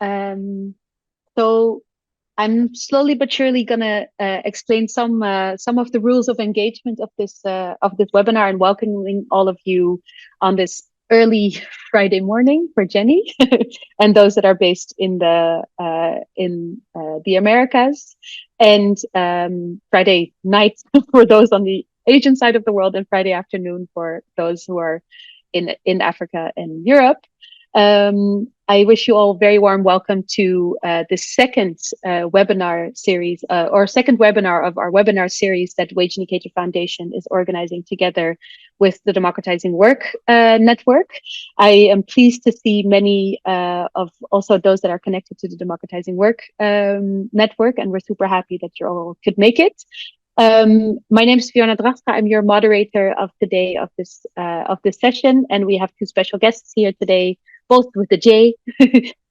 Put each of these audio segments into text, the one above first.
Um, so I'm slowly but surely gonna explain some of the rules of engagement of this webinar and welcoming all of you on this early Friday morning for Jenny and those that are based in the Americas, and Friday night for those on the Asian side of the world, and Friday afternoon for those who are in Africa and Europe. I wish you all a very warm welcome to the second webinar series, or second webinar of our webinar series that WageIndicator Foundation is organizing together with the Democratizing Work Network. I am pleased to see many of also those that are connected to the Democratizing Work Network, and we're super happy that you all could make it. My name is Fiona Drachta. I'm your moderator of today of this session, and we have two special guests here today, both with the J,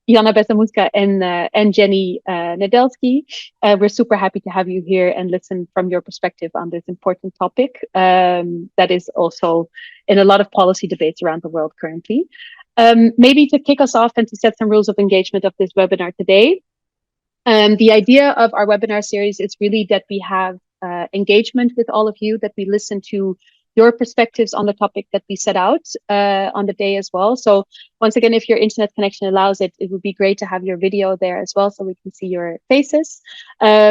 Jana Besamuska and Jenny Nedelski. We're super happy to have you here and listen from your perspective on this important topic that is also in a lot of policy debates around the world currently. Maybe to kick us off and to set some rules of engagement of this webinar today. The idea of our webinar series is really that we have engagement with all of you, that we listen to your perspectives on the topic that we set out on the day as well. So once again, if your internet connection allows it, it would be great to have your video there as well so we can see your faces.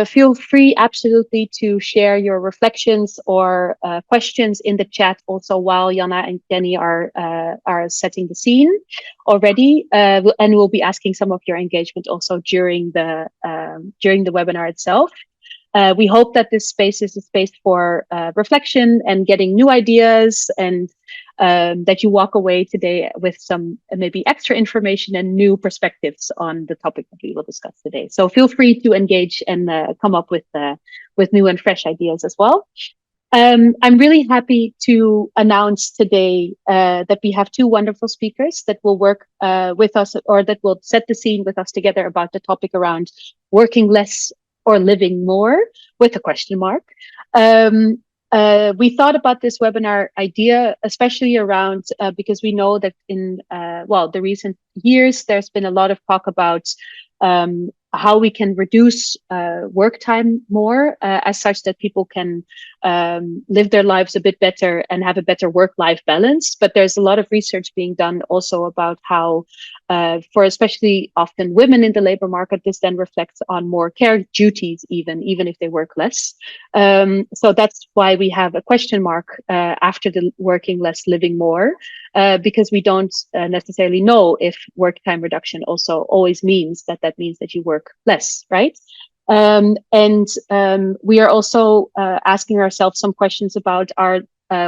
Feel free absolutely to share your reflections or questions in the chat also while Jana and Jenny are setting the scene already, and we'll be asking some of your engagement also during the webinar itself. We hope that this space is a space for reflection and getting new ideas, and that you walk away today with some maybe extra information and new perspectives on the topic that we will discuss today. So feel free to engage and come up with new and fresh ideas as well. I'm really happy to announce today that we have two wonderful speakers that will work with us, or that will set the scene with us together about the topic around working less or living more, with a question mark. We thought about this webinar idea, especially around, because we know that in, the recent years, there's been a lot of talk about how we can reduce work time more, as such that people can live their lives a bit better and have a better work-life balance. But there's a lot of research being done also about how, for especially often women in the labor market, this then reflects on more care duties, even if they work less. So that's why we have a question mark after the working less, living more, because we don't necessarily know if work time reduction also always means that means that you work less, right? We are also asking ourselves some questions about our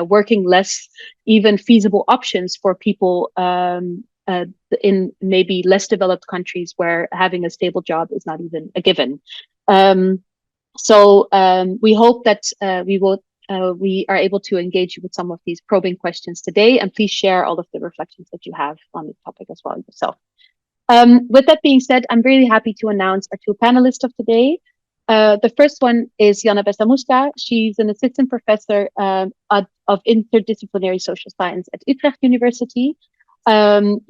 working less even feasible options for people in maybe less developed countries where having a stable job is not even a given. We hope that we are able to engage you with some of these probing questions today, and please share all of the reflections that you have on the topic as well yourself. With that being said, I'm really happy to announce our two panelists of today. The first one is Jana Besamuska. She's an assistant professor of interdisciplinary social science at Utrecht University.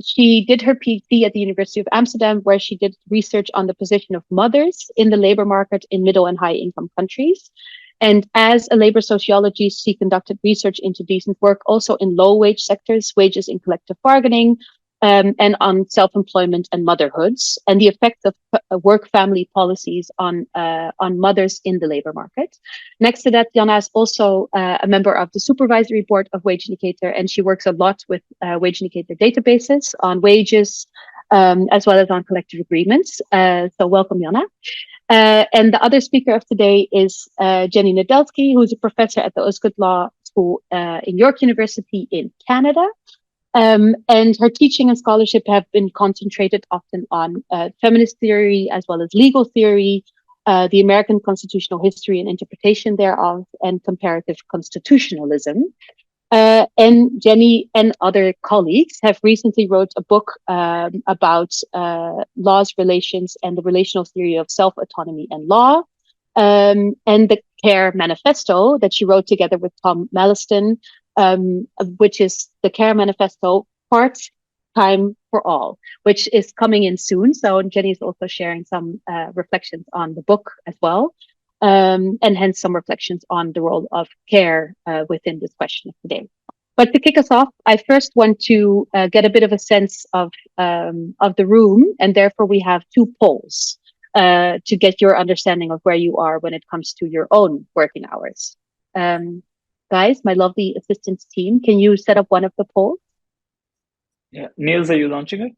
She did her PhD at the University of Amsterdam, where she did research on the position of mothers in the labor market in middle and high income countries. And as a labor sociologist, she conducted research into decent work also in low wage sectors, wages in collective bargaining, and on self-employment and motherhoods, and the effect of work-family policies on mothers in the labor market. Next to that, Jana is also a member of the supervisory board of WageIndicator, and she works a lot with WageIndicator databases on wages, as well as on collective agreements. So welcome, Jana. And the other speaker of today is Jenny Nedelski, who is a professor at the Osgood Law School in York University in Canada. And her teaching and scholarship have been concentrated often on feminist theory, as well as legal theory, the American constitutional history and interpretation thereof, and comparative constitutionalism. And Jenny and other colleagues have recently wrote a book about laws, relations, and the relational theory of self-autonomy and law, and the CARE Manifesto that she wrote together with Tom Malliston, which is the CARE Manifesto. Part time for all, which is coming in soon. So Jenny is also sharing some reflections on the book as well, and hence some reflections on the role of care within this question of the day. But to kick us off, I first want to get a bit of a sense of the room, and therefore we have two polls to get your understanding of where you are when it comes to your own working hours. Guys, my lovely assistance team, can you set up one of the polls? Yeah, Niels, are you launching it?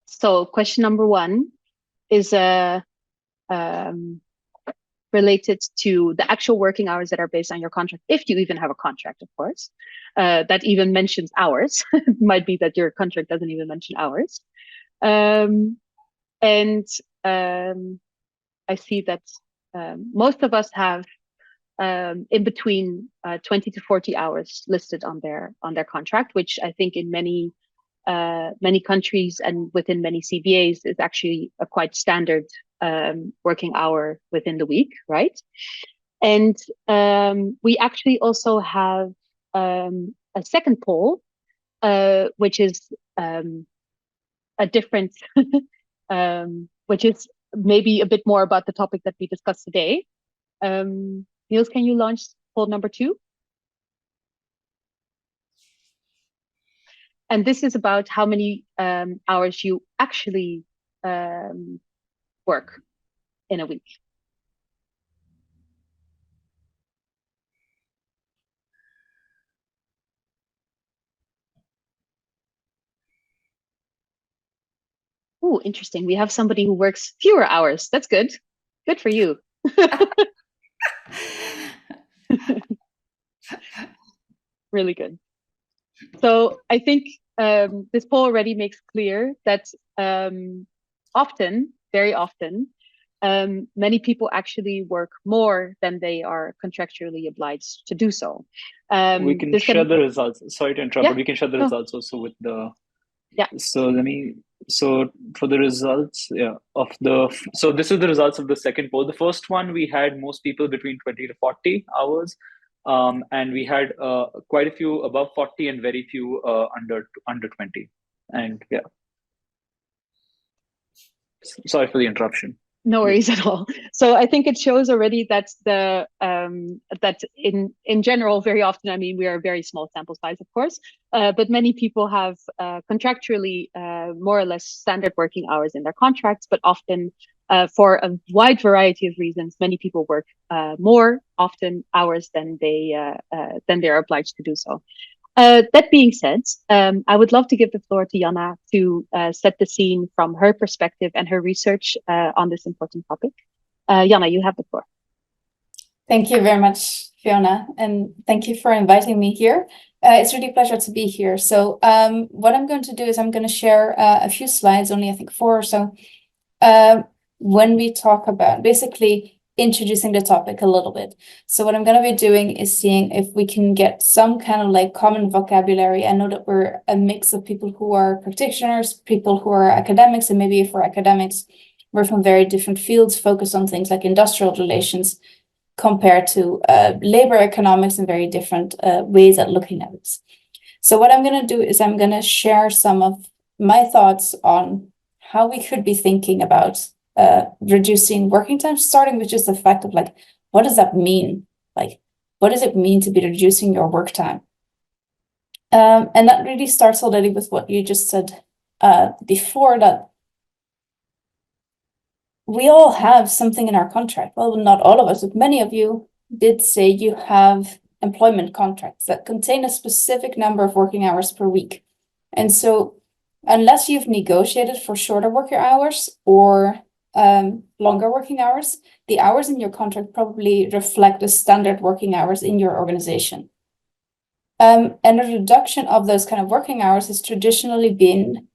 So question number one is related to the actual working hours that are based on your contract, if you even have a contract, of course, that even mentions hours. It might be that your contract doesn't even mention hours. And I see that most of us have in between 20 to 40 hours listed on their contract, which I think in many countries and within many CBAs is actually a quite standard working hour within the week, right? And we actually also have a second poll, which is a different, which is maybe a bit more about the topic that we discussed today. Niels, can you launch poll number 2? And this is about how many hours you actually work in a week. Oh, interesting. We have somebody who works fewer hours. That's good. Good for you. Really good. So I think this poll already makes clear that often, very often, many people actually work more than they are contractually obliged to do so. We can share the results. Sorry to interrupt, but we can share the No. results also with the. Yeah. So for the results, so this is the results of the second poll. The first one, we had most people between 20 to 40 hours. And we had quite a few above 40 and very few under 20. And yeah. Sorry for the interruption. No worries at all. So I think it shows already that that in general, very often, I mean, we are a very small sample size, of course, but many people have contractually more or less standard working hours in their contracts, but often for a wide variety of reasons, many people work more often hours than they are obliged to do so. That being said, I would love to give the floor to Jana to set the scene from her perspective and her research on this important topic. Jana, you have the floor. Thank you very much, Fiona, and thank you for inviting me here. It's really a pleasure to be here. So what I'm going to do is I'm going to share a few slides, only I think 4 or so, when we talk about basically introducing the topic a little bit. So what I'm going to be doing is seeing if we can get some kind of like common vocabulary. I know that we're a mix of people who are practitioners, people who are academics, and maybe if we're academics, we're from very different fields, focused on things like industrial relations compared to labor economics and very different ways at looking at this. So what I'm going to do is I'm going to share some of my thoughts on how we could be thinking about reducing working time, starting with just the fact of like, what does that mean? Like, what does it mean to be reducing your work time? And that really starts already with what you just said before, that we all have something in our contract. Well, not all of us, but many of you did say you have employment contracts that contain a specific number of working hours per week. And so unless you've negotiated for shorter working hours or longer working hours, the hours in your contract probably reflect the standard working hours in your organization. And a reduction of those kind of working hours has traditionally been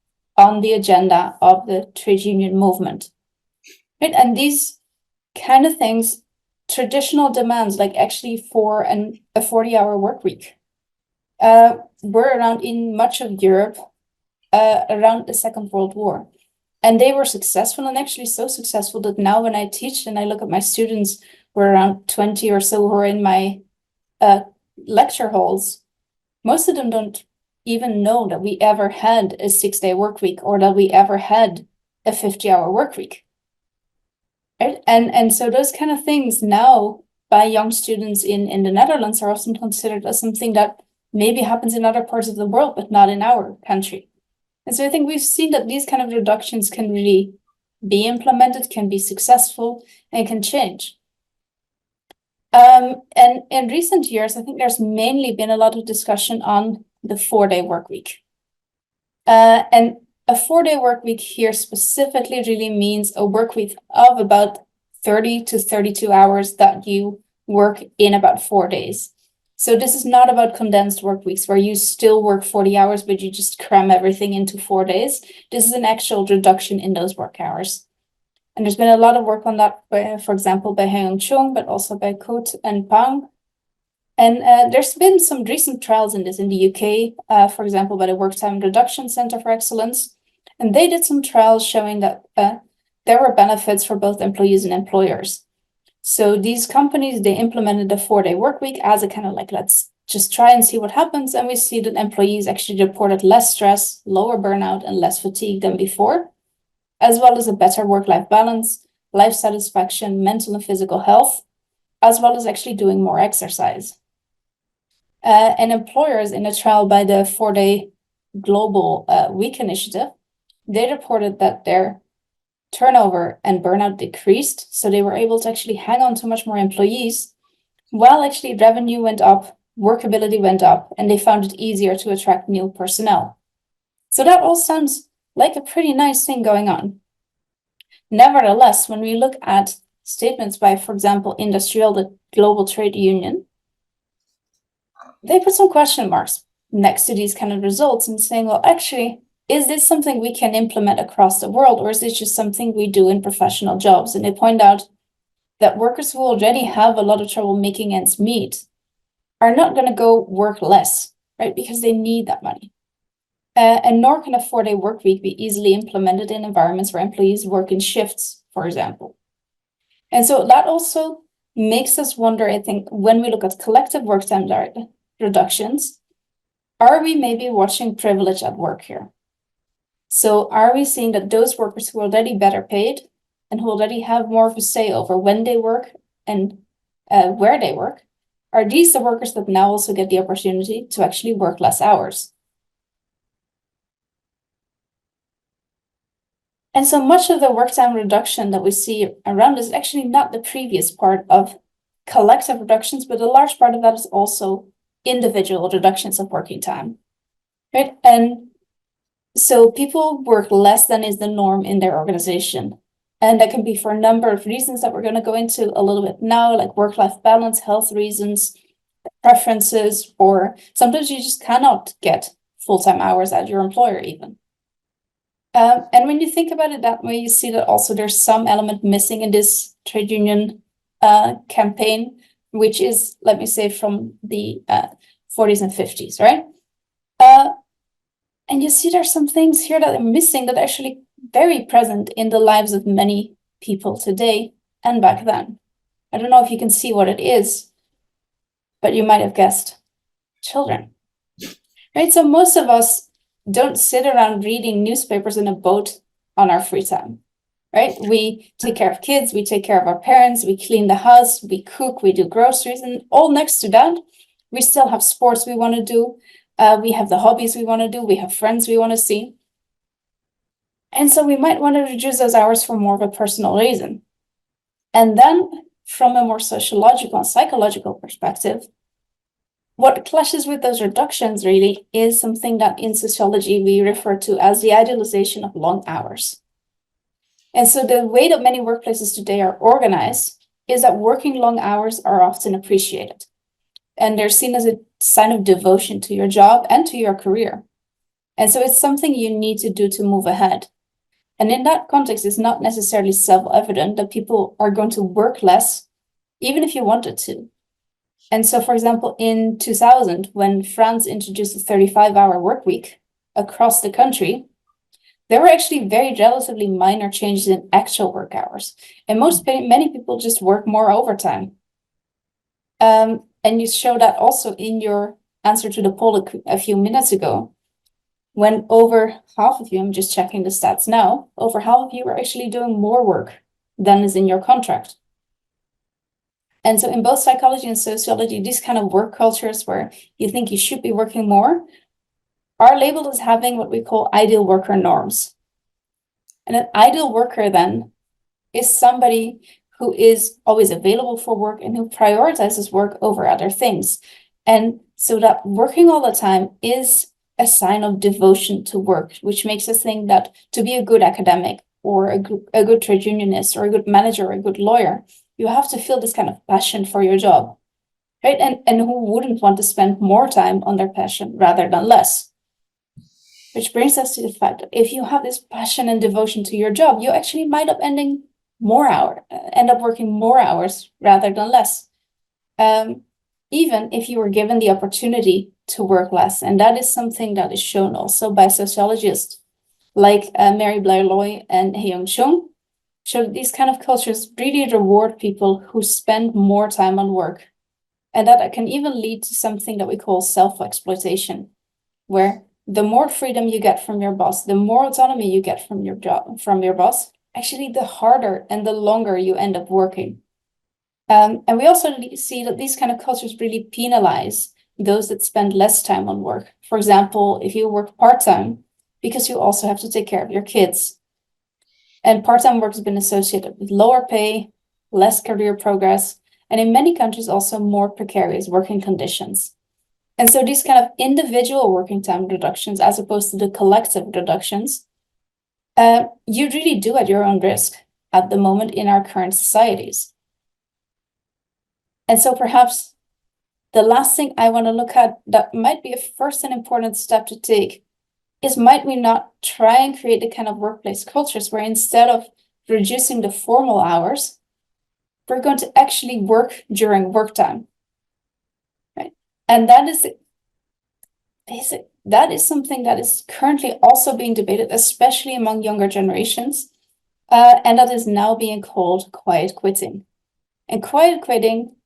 on the agenda of the trade union movement. Right? And these kind of things, traditional demands, like actually for a 40-hour work week, were around in much of Europe around the Second World War. And they were successful, and actually so successful that now when I teach and I look at my students, we're around 20 or so who are in my lecture halls, most of them don't even know that we ever had a 6-day work week or that we ever had a 50-hour work week. Right? And so those kind of things now by young students in the Netherlands are often considered as something that maybe happens in other parts of the world, but not in our country. And so I think we've seen that these kind of reductions can really be implemented, can be successful, and can change. And in recent years, I think there's mainly been a lot of discussion on the 4-day work week. And a 4-day work week here specifically really means a work week of about 30 to 32 hours that you work in about 4 days. So this is not about condensed work weeks where you still work 40 hours, but you just cram everything into 4 days. This is an actual reduction in those work hours. And there's been a lot of work on that, for example, by Hyung Chung, but also by Koot and Pang. And there's been some recent trials in this in the UK, for example, by the Work Time Reduction Center for Excellence. And they did some trials showing that there were benefits for both employees and employers. So these companies, they implemented a 4-day work week as a kind of like, let's just try and see what happens. And we see that employees actually reported less stress, lower burnout, and less fatigue than before, as well as a better work-life balance, life satisfaction, mental and physical health, as well as actually doing more exercise. And employers in a trial by the 4-day Global Week Initiative, they reported that their turnover and burnout decreased, so they were able to actually hang on to much more employees, while actually revenue went up, workability went up, and they found it easier to attract new personnel. So that all sounds like a pretty nice thing going on. Nevertheless, when we look at statements by, for example, Industrial, the global trade union, they put some question marks next to these kind of results and saying, well, actually, is this something we can implement across the world, or is this just something we do in professional jobs? And they point out that workers who already have a lot of trouble making ends meet are not going to go work less, right? Because they need that money. And nor can a 4-day work week be easily implemented in environments where employees work in shifts, for example. And so that also makes us wonder, I think, when we look at collective work time reductions, are we maybe watching privilege at work here? So are we seeing that those workers who are already better paid and who already have more of a say over when they work and where they work, are these the workers that now also get the opportunity to actually work less hours? And so much of the work time reduction that we see around is actually not the previous part of collective reductions, but a large part of that is also individual reductions of working time, right? And so people work less than is the norm in their organization. And that can be for a number of reasons that we're going to go into a little bit now, like work-life balance, health reasons, preferences, or sometimes you just cannot get full-time hours at your employer even. And when you think about it that way, you see that also there's some element missing in this trade union campaign, which is, let me say, from the 40s and 50s, right? And you see there's some things here that are missing that are actually very present in the lives of many people today and back then. I don't know if you can see what it is, but you might have guessed children, right? So most of us don't sit around reading newspapers in a boat on our free time, right? We take care of kids, we take care of our parents, we clean the house, we cook, we do groceries, and all next to that, we still have sports we want to do. We have the hobbies we want to do. We have friends we want to see. And so we might want to reduce those hours for more of a personal reason. And then from a more sociological and psychological perspective, what clashes with those reductions really is something that in sociology we refer to as the idealization of long hours. And so the way that many workplaces today are organized is that working long hours are often appreciated. And they're seen as a sign of devotion to your job and to your career. And so it's something you need to do to move ahead. And in that context, it's not necessarily self-evident that people are going to work less, even if you wanted to. And so, for example, in 2000, when France introduced a 35-hour work week across the country, there were actually very relatively minor changes in actual work hours. And many people just work more overtime. And you show that also in your answer to the poll a few minutes ago, when over half of you, I'm just checking the stats now, over half of you are actually doing more work than is in your contract. And so in both psychology and sociology, these kind of work cultures where you think you should be working more are labeled as having what we call ideal worker norms. And an ideal worker then is somebody who is always available for work and who prioritizes work over other things. And so that working all the time is a sign of devotion to work, which makes us think that to be a good academic or a good trade unionist or a good manager or a good lawyer, you have to feel this kind of passion for your job, right? And who wouldn't want to spend more time on their passion rather than less? Which brings us to the fact that if you have this passion and devotion to your job, you actually might end up working more hours rather than less. Even if you were given the opportunity to work less. And that is something that is shown also by sociologists like Mary Blair Loy and Hyeong Chung, show that these kind of cultures really reward people who spend more time on work. And that can even lead to something that we call self-exploitation, where the more freedom you get from your boss, the more autonomy you get from your job, from your boss, actually the harder and the longer you end up working. And we also see that these kind of cultures really penalize those that spend less time on work. For example, if you work part-time, because you also have to take care of your kids. And part-time work has been associated with lower pay, less career progress, and in many countries also more precarious working conditions. And so these kind of individual working time reductions, as opposed to the collective reductions, you really do at your own risk at the moment in our current societies. And so perhaps the last thing I want to look at that might be a first and important step to take is, might we not try and create the kind of workplace cultures where instead of reducing the formal hours, we're going to actually work during work time, right? And that is something that is currently also being debated, especially among younger generations, and that is now being called quiet quitting. And quiet quitting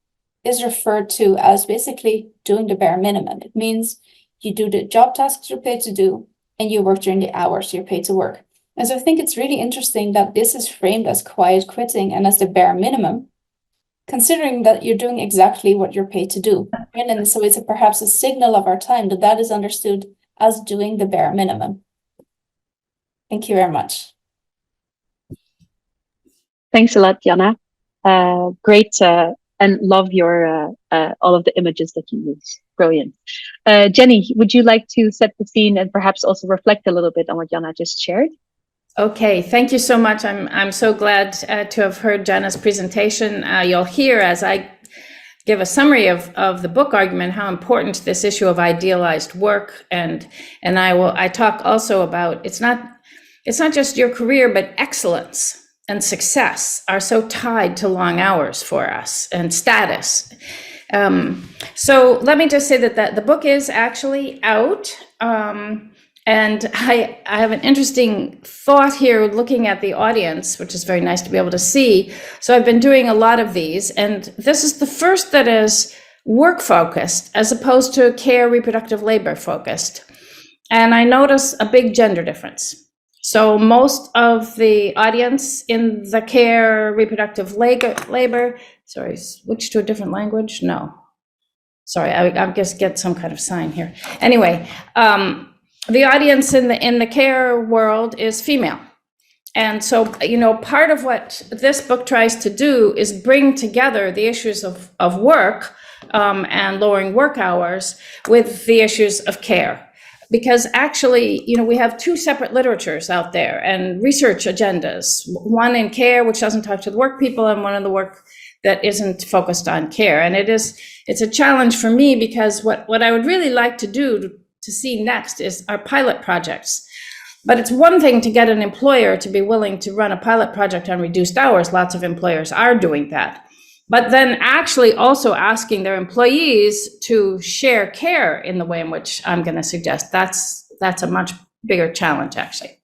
is referred to as basically doing the bare minimum. It means you do the job tasks you're paid to do, and you work during the hours you're paid to work. And so I think it's really interesting that this is framed as quiet quitting and as the bare minimum, considering that you're doing exactly what you're paid to do. And so it's perhaps a signal of our time that is understood as doing the bare minimum. Thank you very much. Thanks a lot, Jana. Great, and love your all of the images that you use. Brilliant. Jenny, would you like to set the scene and perhaps also reflect a little bit on what Jana just shared? Okay, thank you so much. I'm so glad to have heard Jana's presentation. You'll hear as I give a summary of the book argument how important this issue of idealized work, and I talk also about it's not just your career, but excellence and success are so tied to long hours for us and status. So let me just say that the book is actually out. And I have an interesting thought here looking at the audience, which is very nice to be able to see. So I've been doing a lot of these, and this is the first that is work focused as opposed to care reproductive labor focused. And I notice a big gender difference. So most of the audience in the care reproductive labor, sorry, switch to a different language? No. Sorry, I just get some kind of sign here. Anyway, the audience in the care world is female. And so, part of what this book tries to do is bring together the issues of work and lowering work hours with the issues of care. Because actually, we have two separate literatures out there and research agendas, one in care, which doesn't talk to the work people, and one in the work that isn't focused on care. And it's a challenge for me, because what I would really like to do to see next are pilot projects. But it's one thing to get an employer to be willing to run a pilot project on reduced hours. Lots of employers are doing that. But then actually also asking their employees to share care in the way in which I'm going to suggest, that's a much bigger challenge, actually.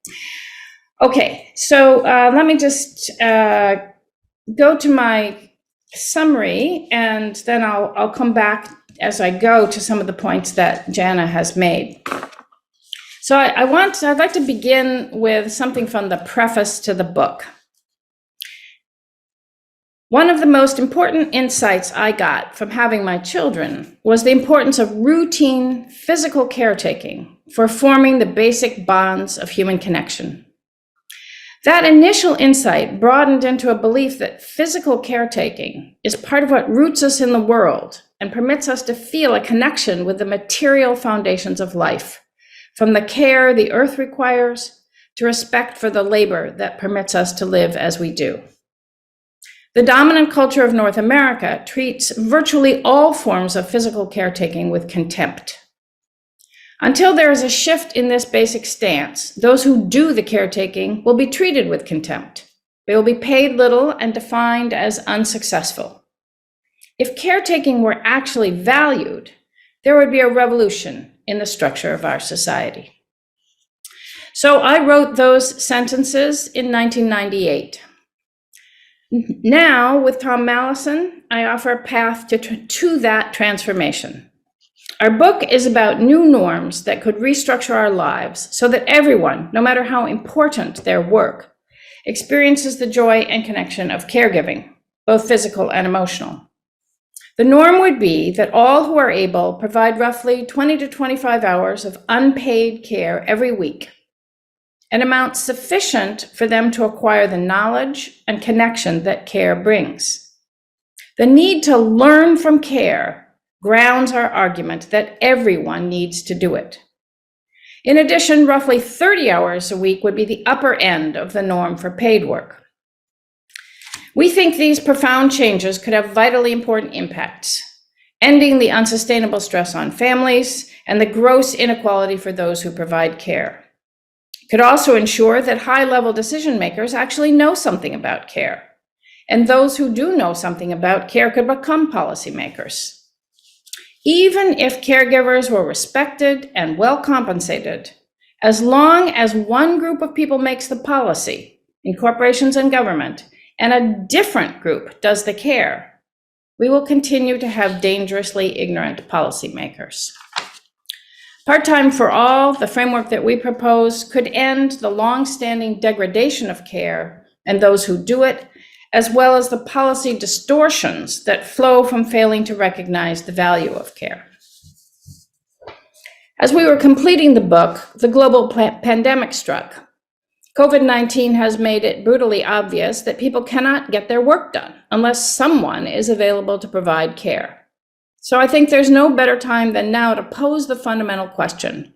Okay, so let me just go to my summary, and then I'll come back as I go to some of the points that Jana has made. So I'd like to begin with something from the preface to the book. One of the most important insights I got from having my children was the importance of routine physical caretaking for forming the basic bonds of human connection. That initial insight broadened into a belief that physical caretaking is part of what roots us in the world and permits us to feel a connection with the material foundations of life, from the care the earth requires to respect for the labor that permits us to live as we do. The dominant culture of North America treats virtually all forms of physical caretaking with contempt. Until there is a shift in this basic stance, those who do the caretaking will be treated with contempt. They will be paid little and defined as unsuccessful. If caretaking were actually valued, there would be a revolution in the structure of our society. So I wrote those sentences in 1998. Now, with Tom Mallison, I offer a path to that transformation. Our book is about new norms that could restructure our lives so that everyone, no matter how important their work, experiences the joy and connection of caregiving, both physical and emotional. The norm would be that all who are able provide roughly 20 to 25 hours of unpaid care every week, an amount sufficient for them to acquire the knowledge and connection that care brings. The need to learn from care grounds our argument that everyone needs to do it. In addition, roughly 30 hours a week would be the upper end of the norm for paid work. We think these profound changes could have vitally important impacts, ending the unsustainable stress on families and the gross inequality for those who provide care. Could also ensure that high-level decision makers actually know something about care, and those who do know something about care could become policymakers. Even if caregivers were respected and well compensated, as long as one group of people makes the policy in corporations and government, and a different group does the care, we will continue to have dangerously ignorant policymakers. Part-time for all, the framework that we propose, could end the long-standing degradation of care and those who do it, as well as the policy distortions that flow from failing to recognize the value of care. As we were completing the book, the global pandemic struck. COVID-19 has made it brutally obvious that people cannot get their work done unless someone is available to provide care. So I think there's no better time than now to pose the fundamental question: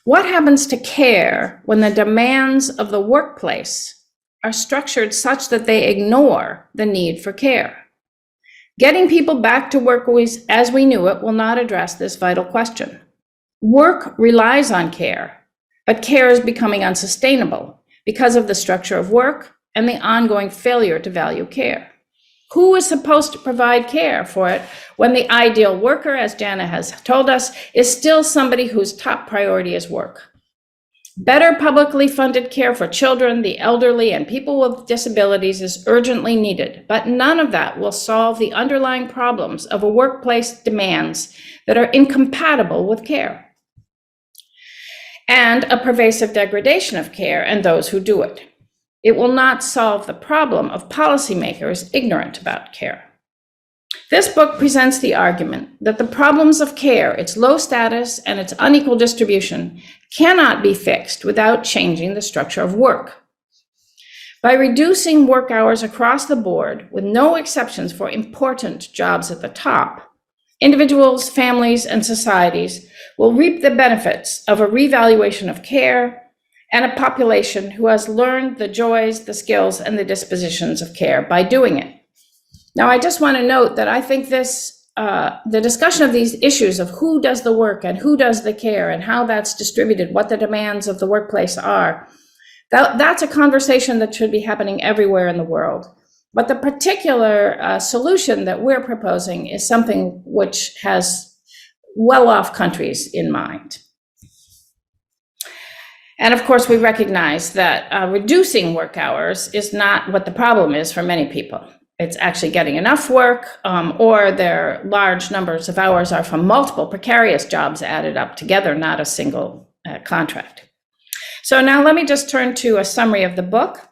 what happens to care when the demands of the workplace are structured such that they ignore the need for care? Getting people back to work as we knew it will not address this vital question. Work relies on care, but care is becoming unsustainable because of the structure of work and the ongoing failure to value care. Who is supposed to provide care for it when the ideal worker, as Jana has told us, is still somebody whose top priority is work? Better publicly funded care for children, the elderly, and people with disabilities is urgently needed, but none of that will solve the underlying problems of a workplace demands that are incompatible with care, and a pervasive degradation of care and those who do it. It will not solve the problem of policymakers ignorant about care. This book presents the argument that the problems of care, its low status and its unequal distribution, cannot be fixed without changing the structure of work. By reducing work hours across the board, with no exceptions for important jobs at the top, individuals, families, and societies will reap the benefits of a revaluation of care and a population who has learned the joys, the skills, and the dispositions of care by doing it. Now, I just want to note that I think this the discussion of these issues of who does the work and who does the care and how that's distributed, what the demands of the workplace are, that's a conversation that should be happening everywhere in the world. But the particular solution that we're proposing is something which has well-off countries in mind. And of course, we recognize that reducing work hours is not what the problem is for many people. It's actually getting enough work, or their large numbers of hours are from multiple precarious jobs added up together, not a single contract. So now let me just turn to a summary of the book.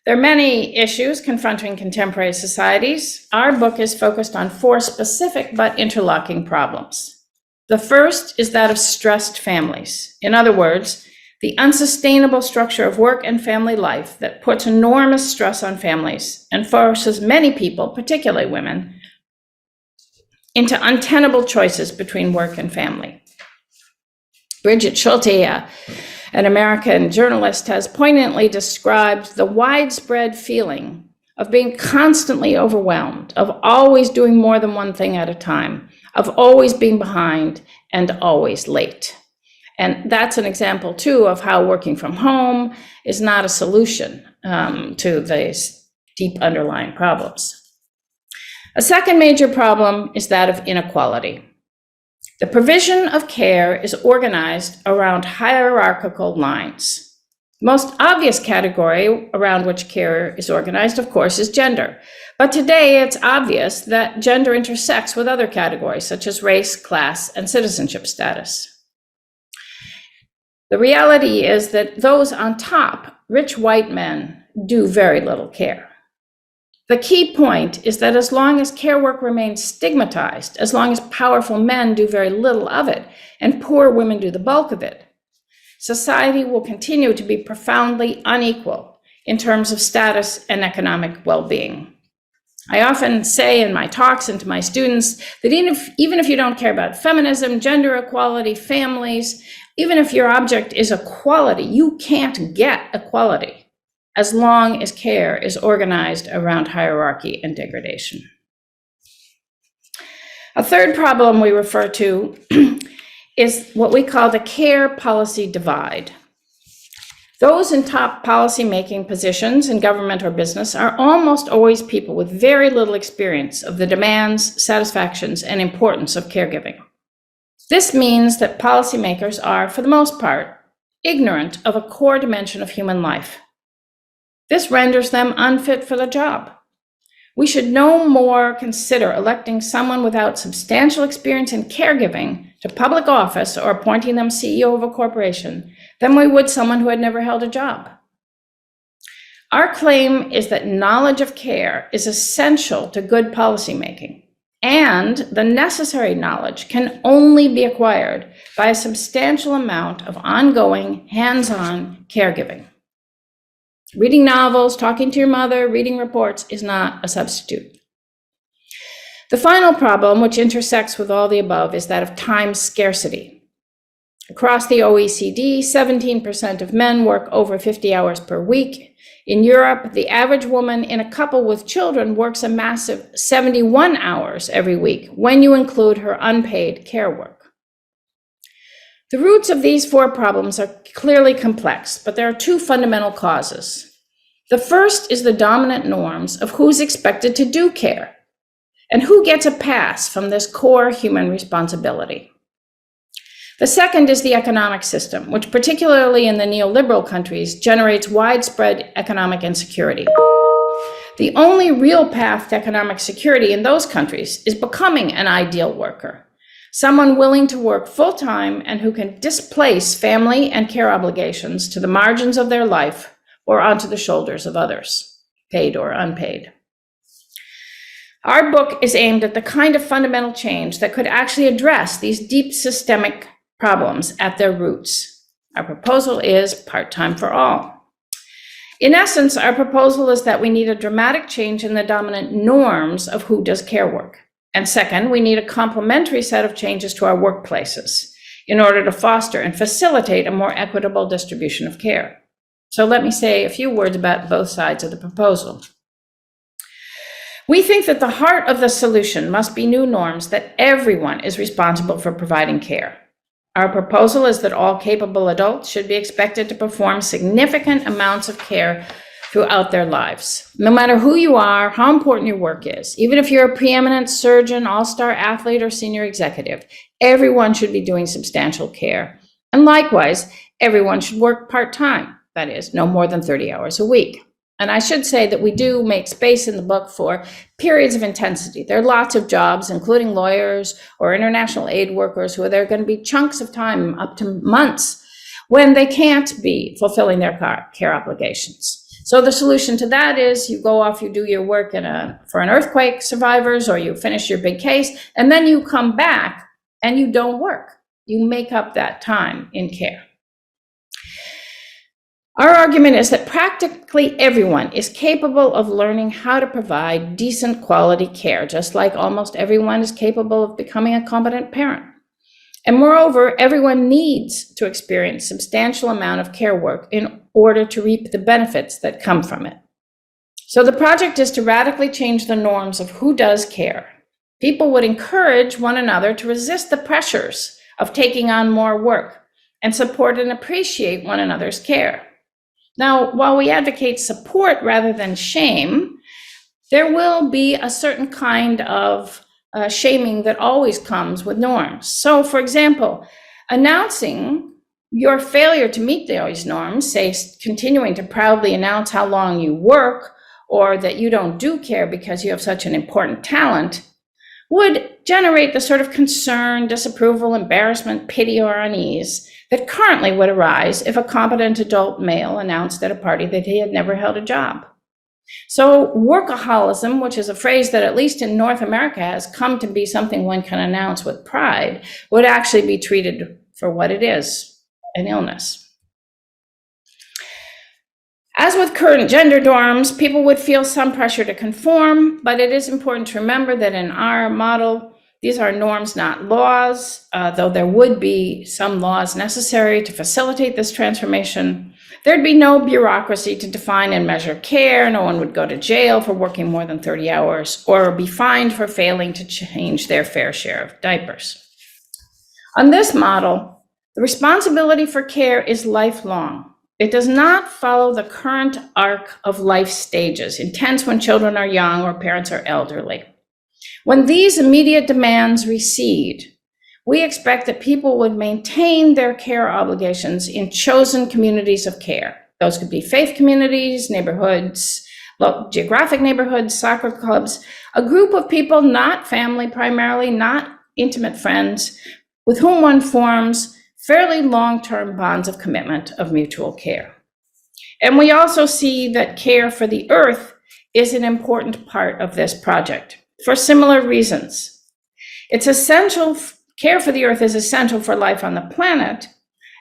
There are many issues confronting contemporary societies. Our book is focused on 4 specific but interlocking problems. The first is that of stressed families. In other words, the unsustainable structure of work and family life that puts enormous stress on families and forces many people, particularly women, into untenable choices between work and family. Bridget Schulte, an American journalist, has poignantly described the widespread feeling of being constantly overwhelmed, of always doing more than one thing at a time, of always being behind and always late. And that's an example, too, of how working from home is not a solution to these deep underlying problems. A second major problem is that of inequality. The provision of care is organized around hierarchical lines. The most obvious category around which care is organized, of course, is gender. But today it's obvious that gender intersects with other categories, such as race, class, and citizenship status. The reality is that those on top, rich white men, do very little care. The key point is that as long as care work remains stigmatized, as long as powerful men do very little of it, and poor women do the bulk of it, society will continue to be profoundly unequal in terms of status and economic well-being. I often say in my talks and to my students that even if you don't care about feminism, gender equality, families, even if your object is equality, you can't get equality as long as care is organized around hierarchy and degradation. A third problem we refer to is what we call the care policy divide. Those in top policy-making positions in government or business are almost always people with very little experience of the demands, satisfactions, and importance of caregiving. This means that policymakers are, for the most part, ignorant of a core dimension of human life. This renders them unfit for the job. We should no more consider electing someone without substantial experience in caregiving to public office or appointing them CEO of a corporation than we would someone who had never held a job. Our claim is that knowledge of care is essential to good policymaking, and the necessary knowledge can only be acquired by a substantial amount of ongoing, hands-on caregiving. Reading novels, talking to your mother, reading reports is not a substitute. The final problem, which intersects with all the above, is that of time scarcity. Across the OECD, 17% of men work over 50 hours per week. In Europe, the average woman in a couple with children works a massive 71 hours every week when you include her unpaid care work. The roots of these 4 problems are clearly complex, but there are 2 fundamental causes. The first is the dominant norms of who's expected to do care and who gets a pass from this core human responsibility. The second is the economic system, which particularly in the neoliberal countries generates widespread economic insecurity. The only real path to economic security in those countries is becoming an ideal worker, someone willing to work full-time and who can displace family and care obligations to the margins of their life or onto the shoulders of others, paid or unpaid. Our book is aimed at the kind of fundamental change that could actually address these deep systemic problems at their roots. Our proposal is part-time for all. In essence, our proposal is that we need a dramatic change in the dominant norms of who does care work. And second, we need a complementary set of changes to our workplaces in order to foster and facilitate a more equitable distribution of care. So let me say a few words about both sides of the proposal. We think that the heart of the solution must be new norms that everyone is responsible for providing care. Our proposal is that all capable adults should be expected to perform significant amounts of care throughout their lives. No matter who you are, how important your work is, even if you're a preeminent surgeon, all-star athlete, or senior executive, everyone should be doing substantial care. And likewise, everyone should work part-time, that is, no more than 30 hours a week. And I should say that we do make space in the book for periods of intensity. There are lots of jobs, including lawyers or international aid workers, where there are going to be chunks of time, up to months, when they can't be fulfilling their care obligations. So the solution to that is you go off, you do your work for an earthquake survivors, or you finish your big case, and then you come back and you don't work. You make up that time in care. Our argument is that practically everyone is capable of learning how to provide decent quality care, just like almost everyone is capable of becoming a competent parent. And moreover, everyone needs to experience substantial amount of care work in order to reap the benefits that come from it. So the project is to radically change the norms of who does care. People would encourage one another to resist the pressures of taking on more work and support and appreciate one another's care. Now, while we advocate support rather than shame, there will be a certain kind of shaming that always comes with norms. So, for example, announcing your failure to meet those norms, say continuing to proudly announce how long you work or that you don't do care because you have such an important talent, would generate the sort of concern, disapproval, embarrassment, pity, or unease that currently would arise if a competent adult male announced at a party that he had never held a job. So workaholism, which is a phrase that at least in North America has come to be something one can announce with pride, would actually be treated for what it is, an illness. As with current gender norms, people would feel some pressure to conform, but it is important to remember that in our model, these are norms, not laws, though there would be some laws necessary to facilitate this transformation. There'd be no bureaucracy to define and measure care. No one would go to jail for working more than 30 hours or be fined for failing to change their fair share of diapers. On this model, the responsibility for care is lifelong. It does not follow the current arc of life stages, intense when children are young or parents are elderly. When these immediate demands recede, we expect that people would maintain their care obligations in chosen communities of care. Those could be faith communities, neighborhoods, geographic neighborhoods, soccer clubs, a group of people, not family primarily, not intimate friends, with whom one forms fairly long-term bonds of commitment of mutual care. And we also see that care for the earth is an important part of this project for similar reasons. It's essential, care for the earth is essential for life on the planet.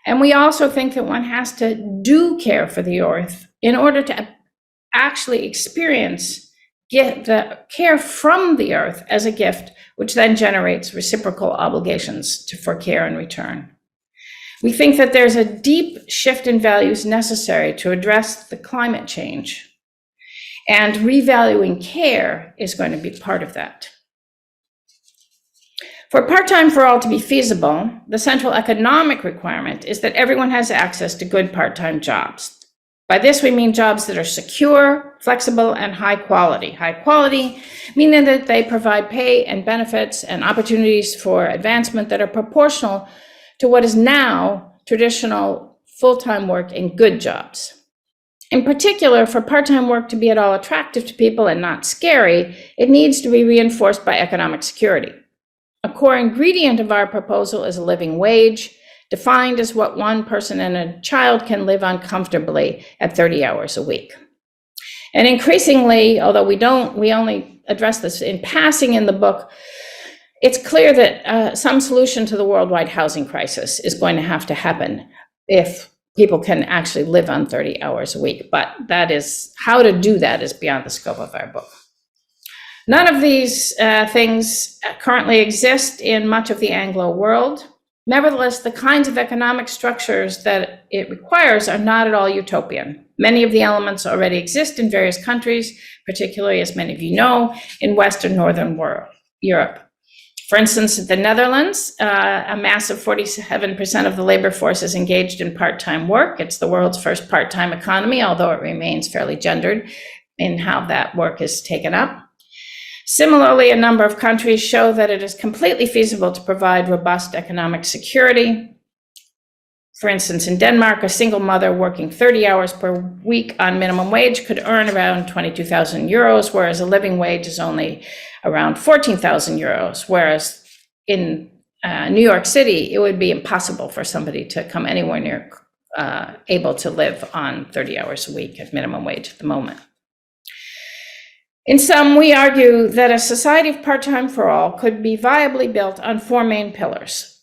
And we also think that one has to do care for the earth in order to actually experience the care from the earth as a gift, which then generates reciprocal obligations for care in return. We think that there's a deep shift in values necessary to address the climate change, and revaluing care is going to be part of that. For part-time for all to be feasible, the central economic requirement is that everyone has access to good part-time jobs. By this, we mean jobs that are secure, flexible, and high quality. High quality, meaning that they provide pay and benefits and opportunities for advancement that are proportional to what is now traditional full-time work in good jobs. In particular, for part-time work to be at all attractive to people and not scary, it needs to be reinforced by economic security. A core ingredient of our proposal is a living wage, defined as what one person and a child can live on comfortably at 30 hours a week. And increasingly, although we only address this in passing in the book, it's clear that some solution to the worldwide housing crisis is going to have to happen if people can actually live on 30 hours a week. But that is, how to do that is beyond the scope of our book. None of these things currently exist in much of the Anglo world. Nevertheless, the kinds of economic structures that it requires are not at all utopian. Many of the elements already exist in various countries, particularly, as many of you know, in Western Northern Europe. For instance, in the Netherlands, a massive 47% of the labor force is engaged in part-time work. It's the world's first part-time economy, although it remains fairly gendered in how that work is taken up. Similarly, a number of countries show that it is completely feasible to provide robust economic security. For instance, in Denmark, a single mother working 30 hours per week on minimum wage could earn around 22,000 euros, whereas a living wage is only around 14,000 euros, whereas in New York City, it would be impossible for somebody to come anywhere near able to live on 30 hours a week at minimum wage at the moment. In sum, we argue that a society of part-time for all could be viably built on four main pillars: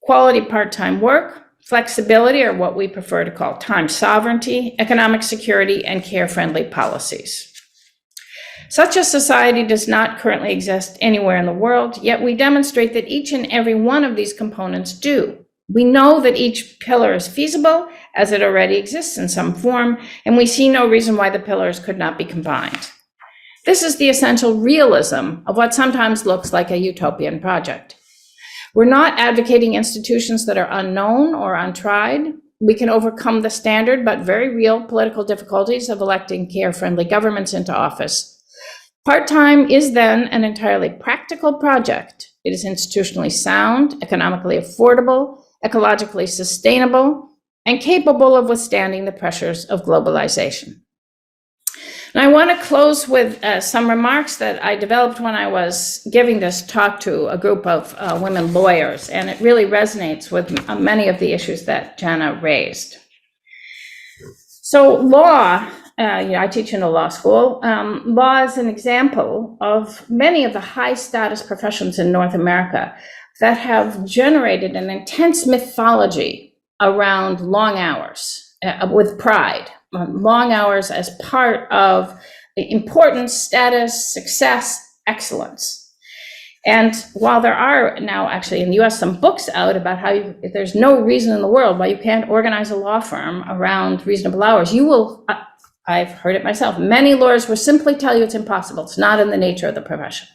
quality part-time work, flexibility, or what we prefer to call time sovereignty, economic security, and care-friendly policies. Such a society does not currently exist anywhere in the world, yet we demonstrate that each and every one of these components do. We know that each pillar is feasible, as it already exists in some form, and we see no reason why the pillars could not be combined. This is the essential realism of what sometimes looks like a utopian project. We're not advocating institutions that are unknown or untried. We can overcome the standard but very real political difficulties of electing care-friendly governments into office. Part-time is then an entirely practical project. It is institutionally sound, economically affordable, ecologically sustainable, and capable of withstanding the pressures of globalization. And I want to close with some remarks that I developed when I was giving this talk to a group of women lawyers, and it really resonates with many of the issues that Jana raised. So law, I teach in a law school. Law is an example of many of the high status professions in North America that have generated an intense mythology around long hours with pride. Long hours as part of the importance, status, success, excellence. And while there are now actually in the US some books out about how there's no reason in the world why you can't organize a law firm around reasonable hours, you will, I've heard it myself, many lawyers will simply tell you it's impossible. It's not in the nature of the profession.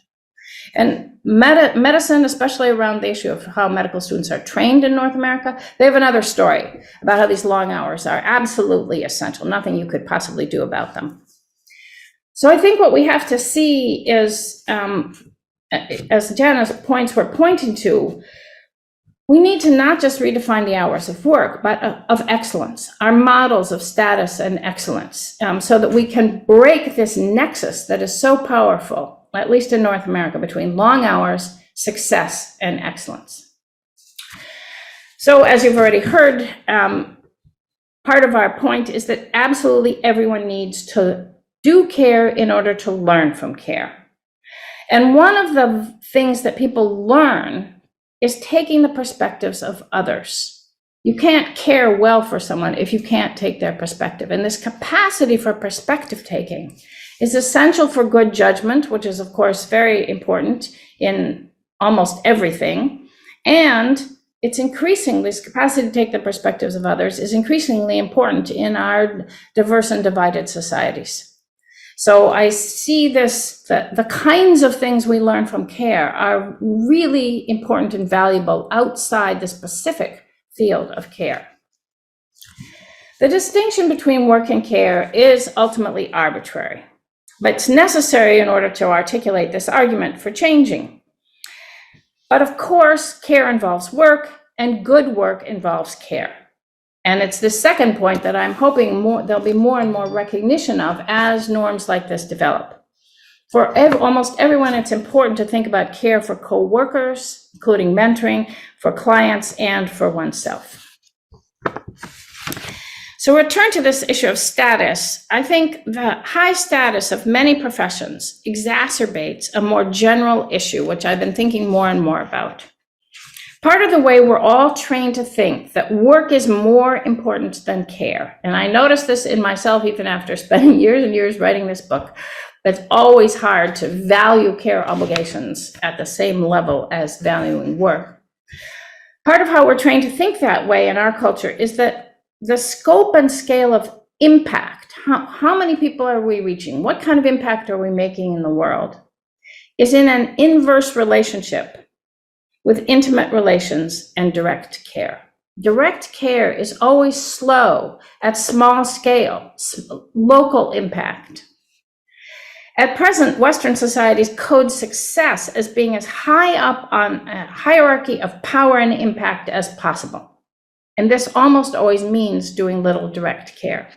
And medicine, especially around the issue of how medical students are trained in North America, they have another story about how these long hours are absolutely essential, nothing you could possibly do about them. So I think what we have to see is, as Jana's points were pointing to, we need to not just redefine the hours of work, but of excellence, our models of status and excellence, so that we can break this nexus that is so powerful, at least in North America, between long hours, success, and excellence. So as you've already heard, part of our point is that absolutely everyone needs to do care in order to learn from care. And one of the things that people learn is taking the perspectives of others. You can't care well for someone if you can't take their perspective. And this capacity for perspective taking is essential for good judgment, which is, of course, very important in almost everything. And it's increasing, this capacity to take the perspectives of others is increasingly important in our diverse and divided societies. So I see this, the kinds of things we learn from care are really important and valuable outside the specific field of care. The distinction between work and care is ultimately arbitrary, but it's necessary in order to articulate this argument for changing. But of course, care involves work, and good work involves care. And it's the second point that I'm hoping there'll be more and more recognition of as norms like this develop. For almost everyone, it's important to think about care for co-workers, including mentoring, for clients, and for oneself. So return to this issue of status. I think the high status of many professions exacerbates a more general issue, which I've been thinking more and more about. Part of the way we're all trained to think that work is more important than care. And I noticed this in myself even after spending years and years writing this book. It's always hard to value care obligations at the same level as valuing work. Part of how we're trained to think that way in our culture is that the scope and scale of impact, how many people are we reaching? What kind of impact are we making in the world? Is in an inverse relationship with intimate relations and direct care. Direct care is always slow, at small scale, local impact. At present, Western societies code success as being as high up on a hierarchy of power and impact as possible. And this almost always means doing little direct care.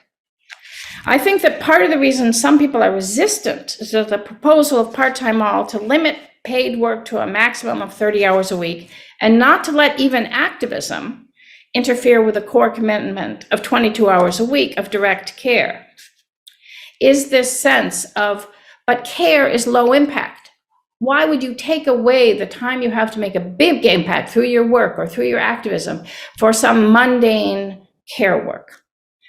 I think that part of the reason some people are resistant to the proposal of part-time all to limit paid work to a maximum of 30 hours a week and not to let even activism interfere with a core commitment of 22 hours a week of direct care is this sense of, but care is low impact. Why would you take away the time you have to make a big impact through your work or through your activism for some mundane care work?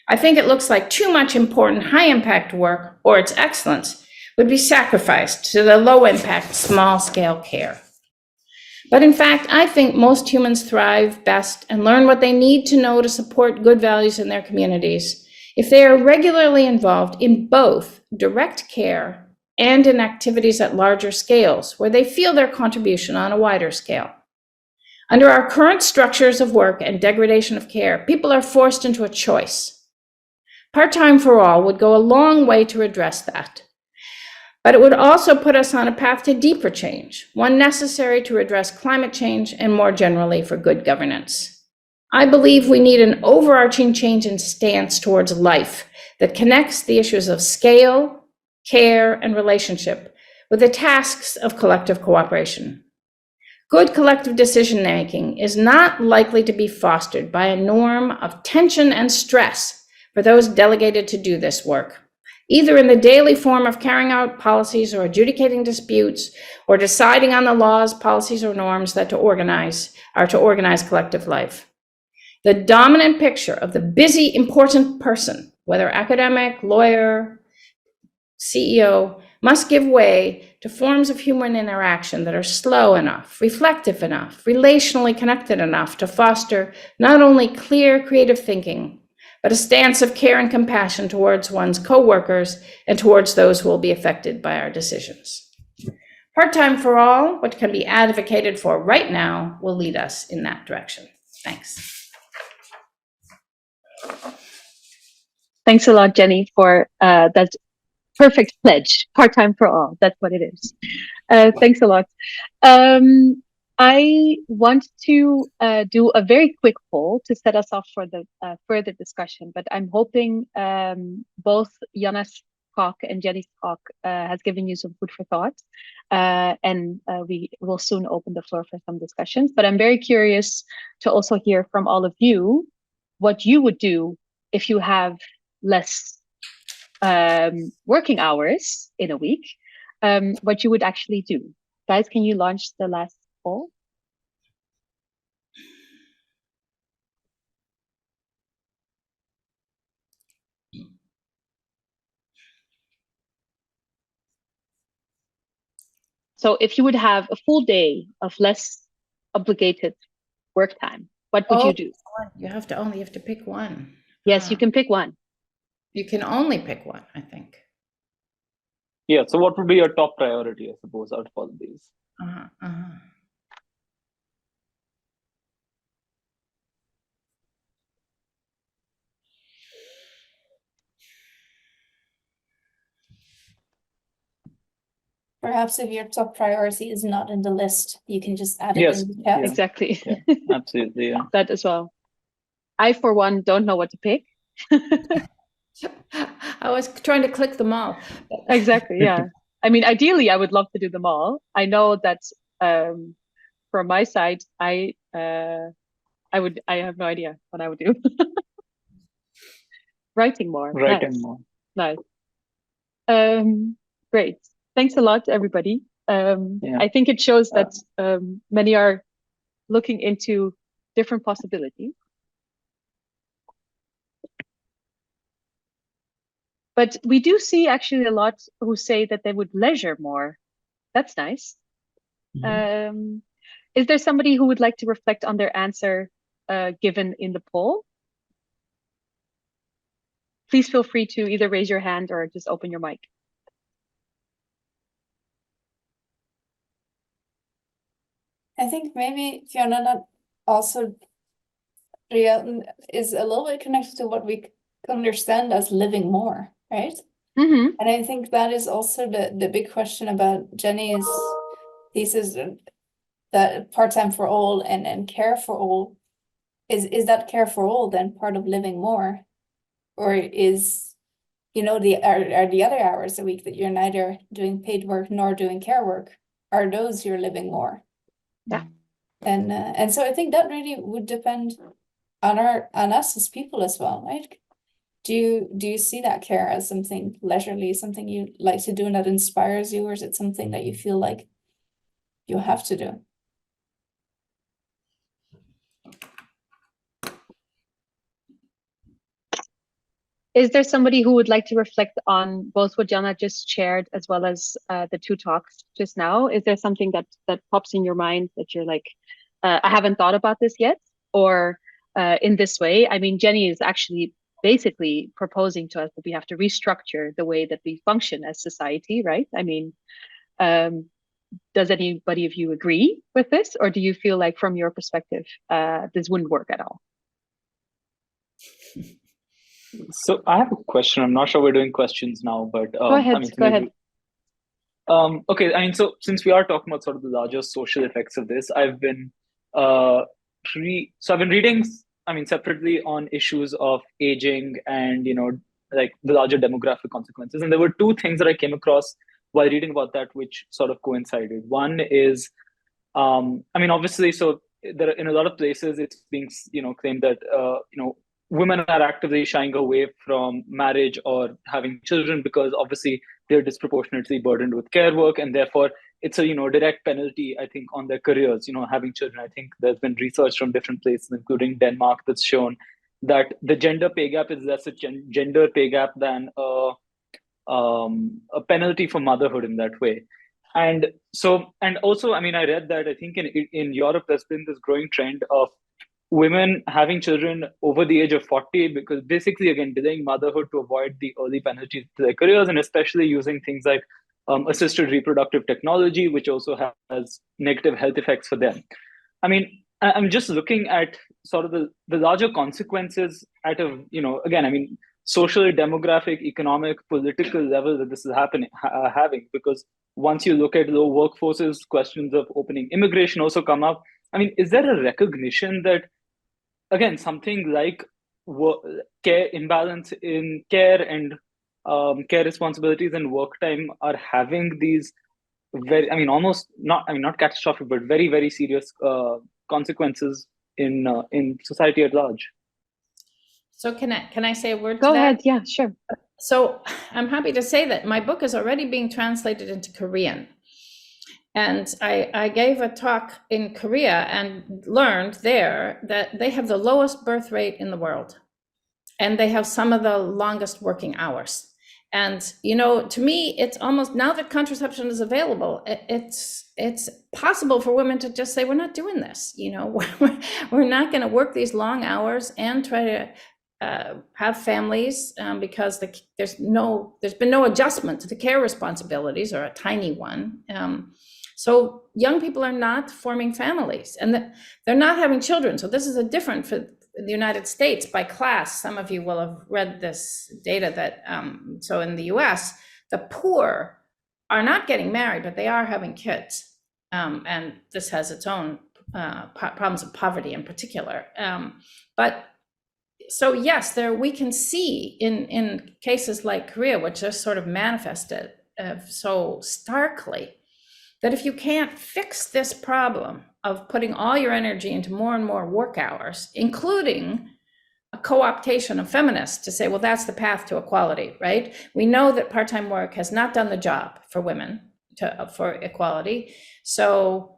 I think it looks like too much important high impact work or its excellence would be sacrificed to the low impact small scale care. But in fact, I think most humans thrive best and learn what they need to know to support good values in their communities if they are regularly involved in both direct care and in activities at larger scales where they feel their contribution on a wider scale. Under our current structures of work and degradation of care, people are forced into a choice. Part-time for all would go a long way to address that. But it would also put us on a path to deeper change, one necessary to address climate change and more generally for good governance. I believe we need an overarching change in stance towards life that connects the issues of scale, care, and relationship with the tasks of collective cooperation. Good collective decision-making is not likely to be fostered by a norm of tension and stress for those delegated to do this work, either in the daily form of carrying out policies or adjudicating disputes or deciding on the laws, policies, or norms that are to organize collective life. The dominant picture of the busy, important person, whether academic, lawyer, CEO, must give way to forms of human interaction that are slow enough, reflective enough, relationally connected enough to foster not only clear, creative thinking, but a stance of care and compassion towards one's co-workers and towards those who will be affected by our decisions. Part-time for all, what can be advocated for right now, will lead us in that direction. Thanks. Thanks a lot, Jenny, for that perfect pledge. Part-time for all, that's what it is. Thanks a lot. I want to do a very quick poll to set us off for the further discussion, but I'm hoping both Janna's talk and Jenny's talk has given you some food for thought, and we will soon open the floor for some discussions. But I'm very curious to also hear from all of you what you would do if you have less working hours in a week, what you would actually do. Guys, can you launch the last poll? So if you would have a full day of less obligated work time, what would you do? You have to pick one. Yes, you can pick one. You can only pick one, I think. Yeah, so what would be your top priority, I suppose, out of all of these? Perhaps if your top priority is not in the list, you can just add it in the chat. Exactly. Yeah, absolutely, yeah. That as well. I, for one, don't know what to pick. I was trying to click them all. Exactly, yeah. I mean, ideally, I would love to do them all. I know that from my side, I have no idea what I would do. Writing more. Writing more. Nice. Great. Thanks a lot, everybody. I think it shows that many are looking into different possibilities. But we do see actually a lot who say that they would leisure more. That's nice. Mm-hmm. Is there somebody who would like to reflect on their answer given in the poll? please feel free to either raise your hand or just open your mic. I think maybe, Fiona, that also is a little bit connected to what we understand as living more, right? Mm-hmm. And I think that is also the big question about Jenny's thesis, that part-time for all and care for all. Is that care for all then part of living more? Or is, you know, are the other hours a week that you're neither doing paid work nor doing care work, are those you're living more? Yeah. And so I think that really would depend on us as people as well, right? Do you see that care as something leisurely, something you like to do and that inspires you, or is it something that you feel like you have to do? Is there somebody who would like to reflect on both what Jana just shared as well as the two talks just now? Is there something that pops in your mind that you're like, I haven't thought about this yet? Or in this way? I mean, Jenny is actually basically proposing to us that we have to restructure the way that we function as society, right? I mean, does anybody of you agree with this? Or do you feel like from your perspective, this wouldn't work at all? So I have a question. I'm not sure we're doing questions now, but Go ahead. I mean, Go ahead. Okay, I mean, so since we are talking about sort of the larger social effects of this, I've been reading, I mean, separately on issues of aging and, you know, like the larger demographic consequences. And there were two things that I came across while reading about that, which sort of coincided. One is, I mean, obviously, so there are, in a lot of places, it's being, you know, claimed that, you know, women are actively shying away from marriage or having children because obviously they're disproportionately burdened with care work, and therefore it's a, you know, direct penalty, I think, on their careers, you know, having children. I think there's been research from different places, including Denmark, that's shown that the gender pay gap is less a gender pay gap than a penalty for motherhood in that way. And so, and also, I mean, I read that I think in Europe there's been this growing trend of women having children over the age of 40, because basically, again, delaying motherhood to avoid the early penalties to their careers, and especially using things like assisted reproductive technology, which also has negative health effects for them. I mean, I'm just looking at sort of the larger consequences at a, you know, again, I mean, social, demographic, economic, political level that this is having, because once you look at low workforces, questions of opening immigration also come up. I mean, is there a recognition that, again, something like care imbalance in care and care responsibilities and work time are having these very, I mean, almost not, I mean, not catastrophic, but very, very serious consequences in society at large? So can I say a word Go to that? ahead. Yeah, sure. So I'm happy to say that my book is already being translated into Korean. And I gave a talk in Korea and learned there that they have the lowest birth rate in the world. And they have some of the longest working hours. And, you know, to me, it's almost, now that contraception is available, it's possible for women to just say, we're not doing this. You know, we're not going to work these long hours and try to have families because there's been no adjustment to the care responsibilities, or a tiny one. So young people are not forming families, and they're not having children. So this is a different for the United States by class. Some of you will have read this data that, so in the US, the poor are not getting married, but they are having kids. And this has its own problems of poverty in particular. But so yes, we can see in cases like Korea, which are sort of manifested so starkly, that if you can't fix this problem of putting all your energy into more and more work hours, including a co-optation of feminists to say, well, that's the path to equality, right? We know that part-time work has not done the job for women for equality. So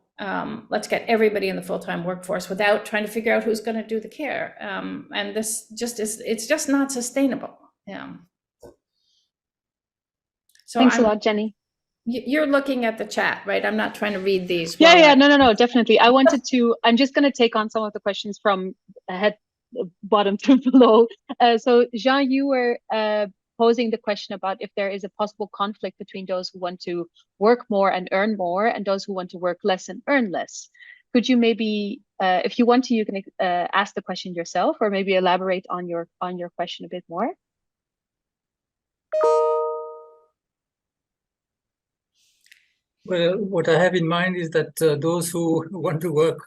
let's get everybody in the full-time workforce without trying to figure out who's going to do the care. And this just it's just not sustainable. So thanks a lot, Jenny. You're looking at the chat, right? I'm not trying to read these. Yeah, no, definitely. I'm just going to take on some of the questions from bottom to below. So Jean, you were posing the question about if there is a possible conflict between those who want to work more and earn more and those who want to work less and earn less. Could you maybe, if you want to, you can ask the question yourself, or maybe elaborate on your question a bit more? Well, what I have in mind is that those who want to work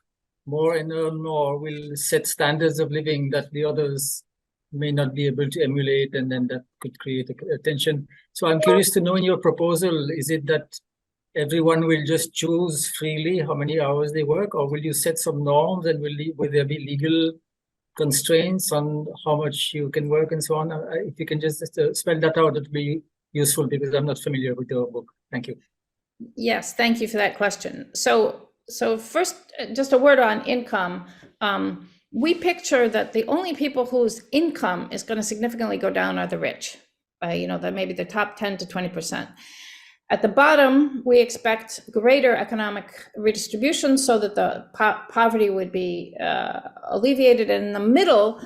more and earn more will set standards of living that the others may not be able to emulate, and then that could create a tension. So I'm curious to know, in your proposal, is it that everyone will just choose freely how many hours they work, or will you set some norms, and will there be legal constraints on how much you can work and so on? If you can just spell that out, it would be useful, because I'm not familiar with your book. Thank you. Yes, thank you for that question. So first, just a word on income. We picture that the only people whose income is going to significantly go down are the rich, that maybe the top 10 to 20%. At the bottom, we expect greater economic redistribution so that the poverty would be alleviated. And in the middle,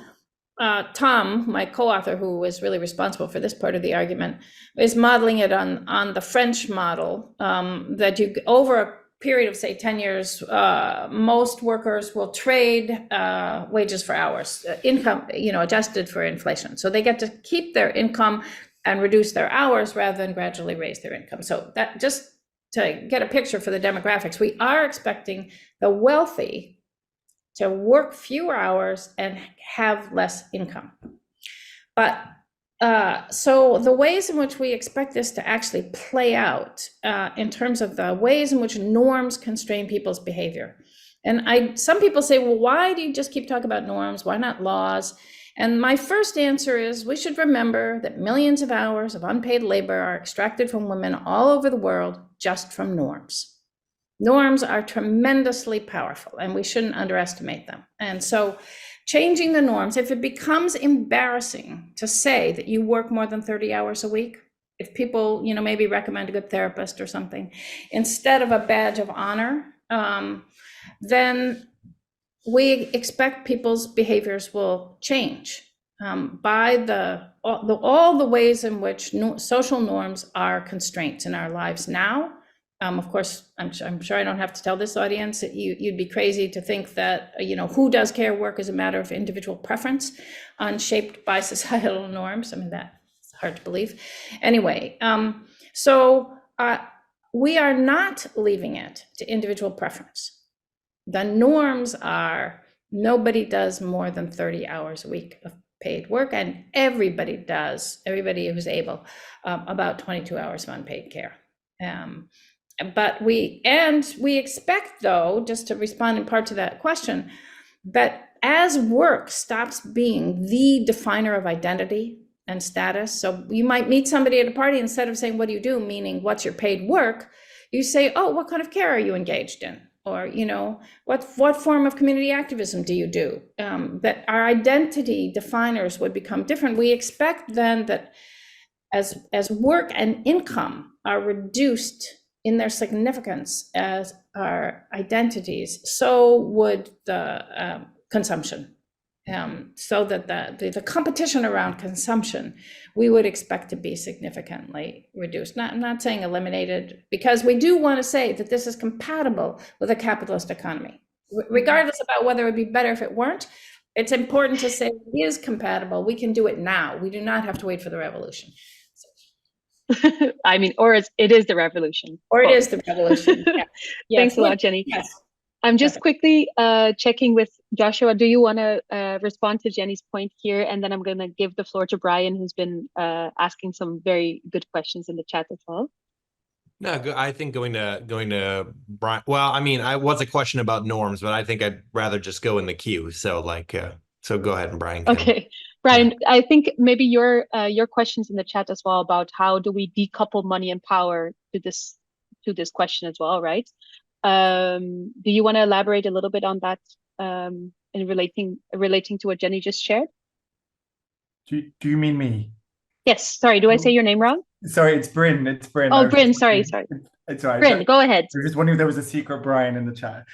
Tom, my co-author, who was really responsible for this part of the argument, is modeling it on the French model, that you, over a period of, say, 10 years, most workers will trade wages for hours, income, adjusted for inflation. So they get to keep their income and reduce their hours rather than gradually raise their income. So that, just to get a picture for the demographics, we are expecting the wealthy to work fewer hours and have less income. But so the ways in which we expect this to actually play out in terms of the ways in which norms constrain people's behavior. And some people say, well, why do you just keep talking about norms? Why not laws? And my first answer is, we should remember that millions of hours of unpaid labor are extracted from women all over the world just from norms. Norms are tremendously powerful, and we shouldn't underestimate them. And so changing the norms, if it becomes embarrassing to say that you work more than 30 hours a week, if people, maybe recommend a good therapist or something, instead of a badge of honor, then we expect people's behaviors will change by all the ways in which social norms are constraints in our lives now. Of course, I'm sure I don't have to tell this audience that you'd be crazy to think that, who does care work is a matter of individual preference, unshaped by societal norms. I mean, that's hard to believe. Anyway, so we are not leaving it to individual preference. The norms are nobody does more than 30 hours a week of paid work, and everybody who's able, about 22 hours of unpaid care. But we expect, though, just to respond in part to that question, that as work stops being the definer of identity and status, so you might meet somebody at a party, instead of saying, what do you do, meaning what's your paid work, you say, oh, what kind of care are you engaged in? Or, what form of community activism do you do? That our identity definers would become different. We expect then that as work and income are reduced in their significance as our identities, so would the consumption. So that the competition around consumption, we would expect to be significantly reduced. I'm not saying eliminated, because we do want to say that this is compatible with a capitalist economy. Regardless about whether it would be better if it weren't, it's important to say it is compatible. We can do it now. We do not have to wait for the revolution. I mean, or it is the revolution. Or it is the revolution. Yeah. Yes. Thanks a lot, Jenny. Yes. I'm just quickly checking with Joshua. Do you want to respond to Jenny's point here? And then I'm going to give the floor to Brian, who's been asking some very good questions in the chat as well. No, I think going to Brian. Well, I mean, I was a question about norms, but I think I'd rather just go in the queue. So so go ahead, and Brian. Okay, Brian, yeah. I think maybe your questions in the chat as well about how do we decouple money and power to this question as well, right? Do you want to elaborate a little bit on that in relating to what Jenny just shared? Do you mean me? Yes. Sorry, do I say your name wrong? Sorry, it's Bryn. It's Bryn. Oh, Bryn. Sorry. It's all right. Bryn, go ahead. I was just wondering if there was a secret Brian in the chat.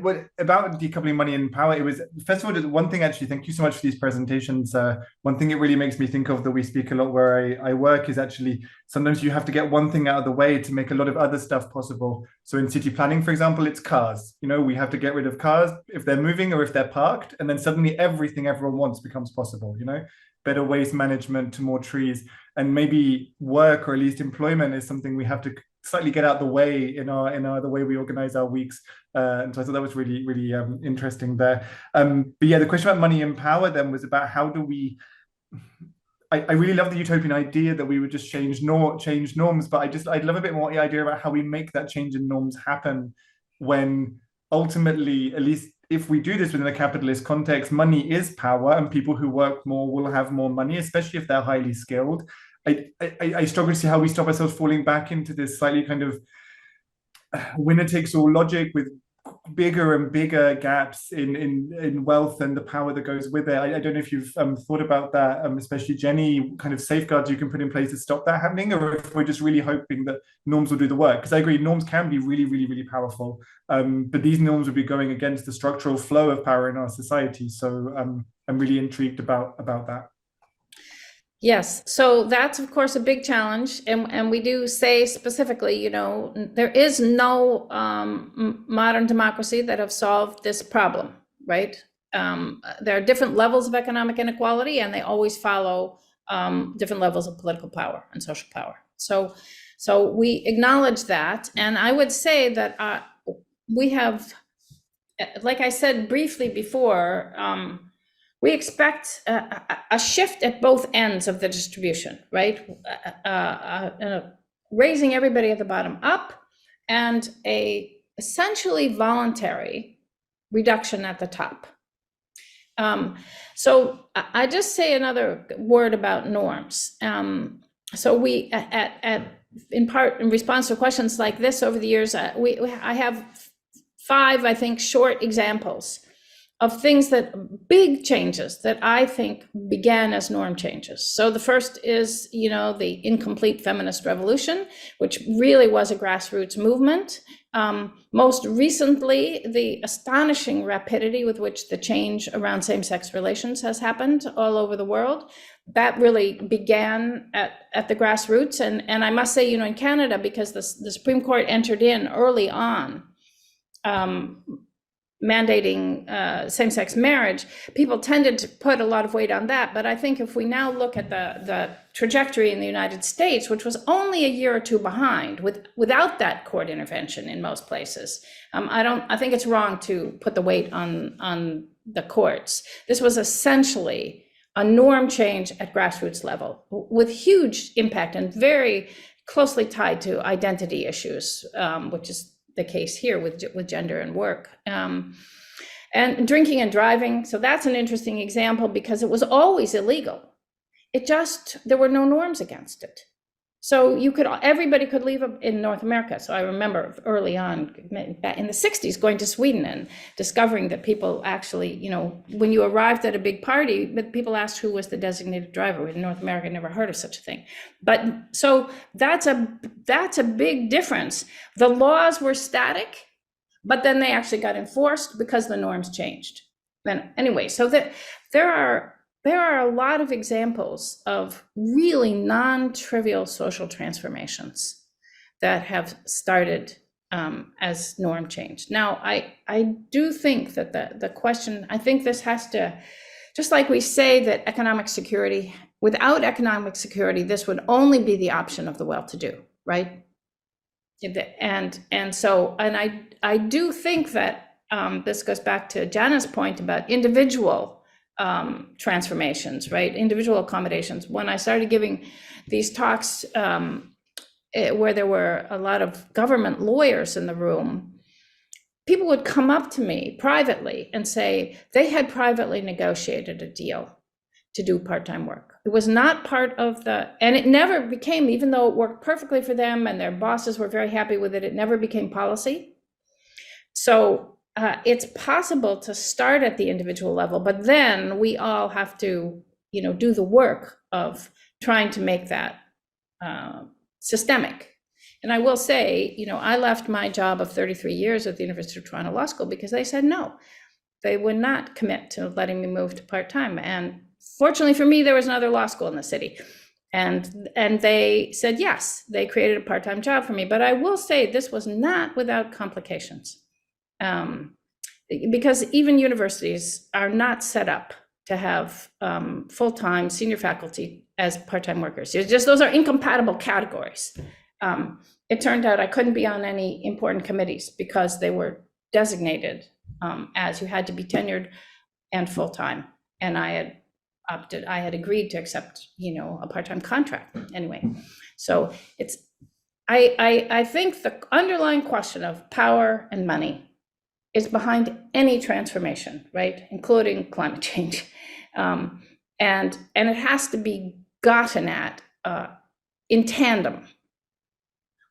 What about decoupling money and power? It was, first of all, one thing actually, thank you so much for these presentations. One thing it really makes me think of that we speak a lot where I work is actually sometimes you have to get one thing out of the way to make a lot of other stuff possible. So in city planning, for example, it's cars. You know, we have to get rid of cars if they're moving or if they're parked, and then suddenly everything everyone wants becomes possible, you know? Better waste management, more trees, and maybe work or at least employment is something we have to slightly get out the way in the way we organize our weeks. And so I thought that was really, really interesting there. But yeah, the question about money and power then was about how do we, I really love the utopian idea that we would just change norms, but I'd love a bit more the idea about how we make that change in norms happen when ultimately, at least if we do this within a capitalist context, money is power and people who work more will have more money, especially if they're highly skilled. I struggle to see how we stop ourselves falling back into this slightly kind of winner takes all logic with bigger and bigger gaps in wealth and the power that goes with it. I don't know if you've thought about that, especially Jenny, kind of safeguards you can put in place to stop that happening, or if we're just really hoping that norms will do the work. Because I agree, norms can be really, really, really powerful, but these norms would be going against the structural flow of power in our society. So I'm really intrigued about that. Yes, so that's of course a big challenge, and we do say specifically, you know, there is no modern democracy that have solved this problem, right? There are different levels of economic inequality, and they always follow different levels of political power and social power. So we acknowledge that, and I would say that we have, like I said briefly before, we expect a shift at both ends of the distribution, right? Raising everybody at the bottom up, and a essentially voluntary reduction at the top. So I just say another word about norms. So we, in part, in response to questions like this over the years, I have 5, I think, short examples of things big changes that I think began as norm changes. So the first is, you know, the incomplete feminist revolution, which really was a grassroots movement. Most recently, the astonishing rapidity with which the change around same-sex relations has happened all over the world. That really began at the grassroots. And I must say, you know, in Canada, because the Supreme Court entered in early on, mandating same-sex marriage, people tended to put a lot of weight on that. But I think if we now look at the trajectory in the United States, which was only a year or two behind without that court intervention in most places, I think it's wrong to put the weight on the courts. This was essentially a norm change at grassroots level with huge impact and very closely tied to identity issues, which is the case here with gender and work, and drinking and driving. So that's an interesting example because it was always illegal. There were no norms against it. So everybody could leave in North America. So I remember early on, back in the 60s, going to Sweden and discovering that people actually, you know, when you arrived at a big party, but people asked who was the designated driver. In North America, I never heard of such a thing. But so that's a big difference. The laws were static, but then they actually got enforced because the norms changed. And anyway, so there are a lot of examples of really non-trivial social transformations that have started as norm change. Now, I do think that the question, I think this has to, just like we say that economic security, without economic security, this would only be the option of the well-to-do, right? And I do think that this goes back to Jana's point about individual transformations, right? Individual accommodations. When I started giving these talks where there were a lot of government lawyers in the room, people would come up to me privately and say they had privately negotiated a deal to do part-time work. It was not part of and it never became, even though it worked perfectly for them and their bosses were very happy with it, it never became policy. So it's possible to start at the individual level, but then we all have to, you know, do the work of trying to make that systemic. And I will say, I left my job of 33 years at the University of Toronto Law School because they said no. They would not commit to letting me move to part-time. And fortunately for me, there was another law school in the city. And they said yes. They created a part-time job for me. But I will say this was not without complications. Because even universities are not set up to have full-time senior faculty as part-time workers. It's just those are incompatible categories. It turned out I couldn't be on any important committees because they were designated as you had to be tenured and full-time. And I had agreed to accept, a part-time contract anyway. So I think the underlying question of power and money is behind any transformation, right? Including climate change. And it has to be gotten at in tandem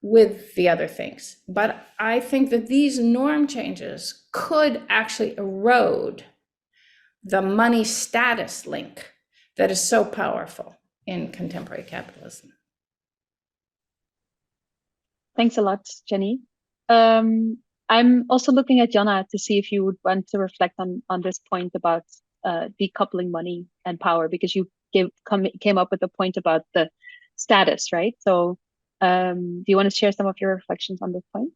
with the other things. But I think that these norm changes could actually erode the money status link that is so powerful in contemporary capitalism. Thanks a lot, Jenny. I'm also looking at Jonna to see if you would want to reflect on this point about decoupling money and power, because you came up with a point about the status, right? So do you want to share some of your reflections on this point?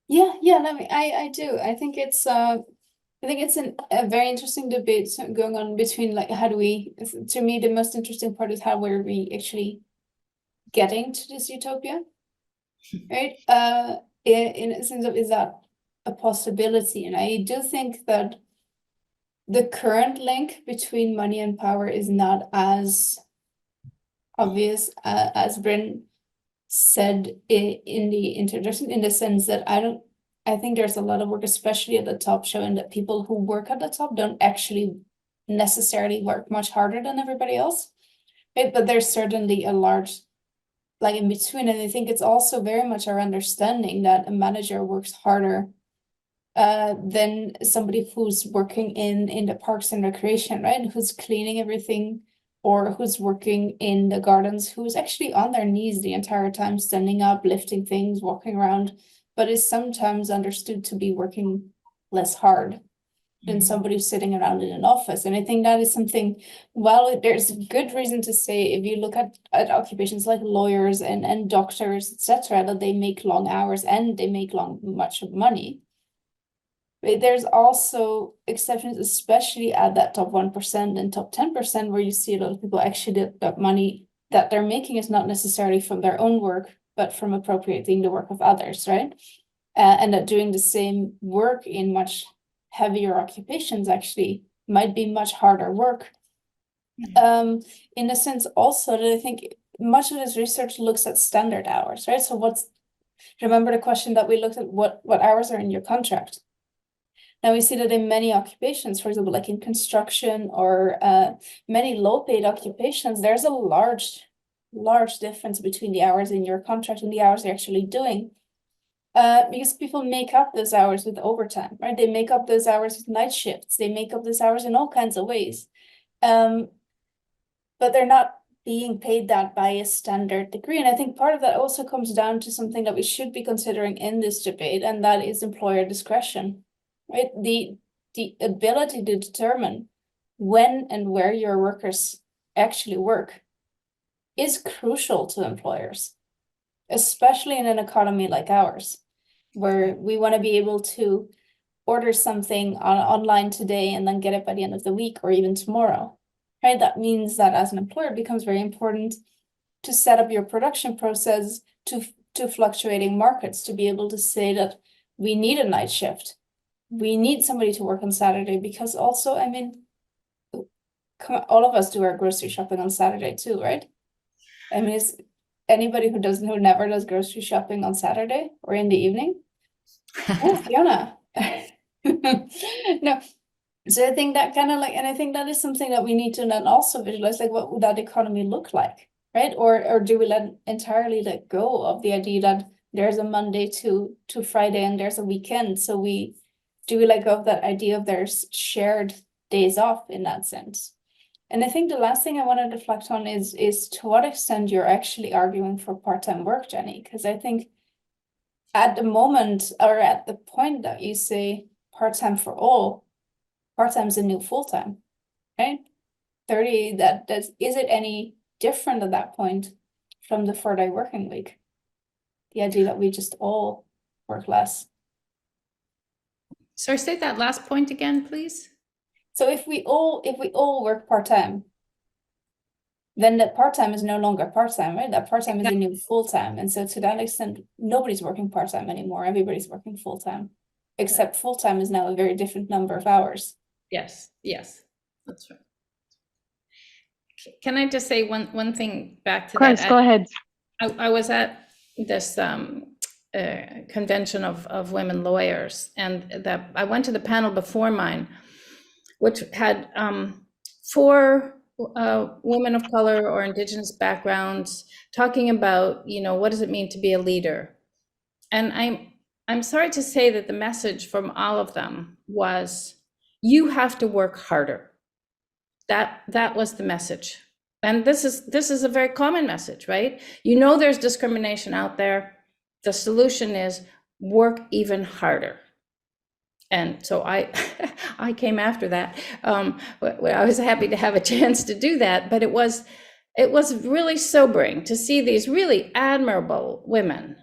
Yeah, I do. I think it's a very interesting debate going on between to me, the most interesting part is how we're we actually getting to this utopia, right? In a sense of, is that a possibility? And I do think that the current link between money and power is not as obvious as Bryn said in the introduction, in the sense that I think there's a lot of work, especially at the top, showing that people who work at the top don't actually necessarily work much harder than everybody else, right? But there's certainly a large in between. And I think it's also very much our understanding that a manager works harder than somebody who's working in the parks and recreation, right? Who's cleaning everything, or who's working in the gardens, who's actually on their knees the entire time, standing up, lifting things, walking around, but is sometimes understood to be working less hard than somebody who's sitting around in an office. And I think that is something, well, there's good reason to say, if you look at occupations like lawyers and doctors, etc., that they make long hours and they make much money. But there's also exceptions, especially at that top 1% and top 10%, where you see a lot of people actually that money that they're making is not necessarily from their own work, but from appropriating the work of others, right? And that doing the same work in much heavier occupations actually might be much harder work. In a sense also that I think much of this research looks at standard hours, right? So remember the question that we looked at, what hours are in your contract? Now we see that in many occupations, for example, like in construction or many low-paid occupations, there's a large difference between the hours in your contract and the hours they're actually doing. Because people make up those hours with overtime, right? They make up those hours with night shifts. They make up those hours in all kinds of ways. But they're not being paid that by a standard degree. And I think part of that also comes down to something that we should be considering in this debate, and that is employer discretion, right? The ability to determine when and where your workers actually work is crucial to employers, especially in an economy like ours, where we want to be able to order something online today and then get it by the end of the week or even tomorrow, right? That means that as an employer, it becomes very important to set up your production process to fluctuating markets, to be able to say that we need a night shift. We need somebody to work on Saturday, because also, I mean, all of us do our grocery shopping on Saturday too, right? I mean, is anybody who never does grocery shopping on Saturday or in the evening? Oh, Fiona. No. So I think that kind of and I think that is something that we need to then also visualize, what would that economy look like, right? Or do we entirely let go of the idea that there's a Monday to Friday and there's a weekend? So do we let go of that idea of there's shared days off in that sense? And I think the last thing I want to reflect on is to what extent you're actually arguing for part-time work, Jenny, because I think at the moment, or at the point that you say part-time for all, part-time is a new full-time, right? 30, is it any different at that point from the 4-day working week? The idea that we just all work less. Sorry, say that last point again, please. So if we all work part-time, then that part-time is no longer part-time, right? That part-time is a new full-time. And so to that extent, nobody's working part-time anymore. Everybody's working full-time, except full-time is now a very different number of hours. Yes, that's right. Can I just say one thing back to that? Go ahead. I was at this convention of women lawyers, and I went to the panel before mine, which had 4 women of color or indigenous backgrounds talking about, what does it mean to be a leader? And I'm sorry to say that the message from all of them was, you have to work harder. That was the message. And this is a very common message, right? There's discrimination out there. The solution is work even harder. And so I came after that. I was happy to have a chance to do that, but it was really sobering to see these really admirable women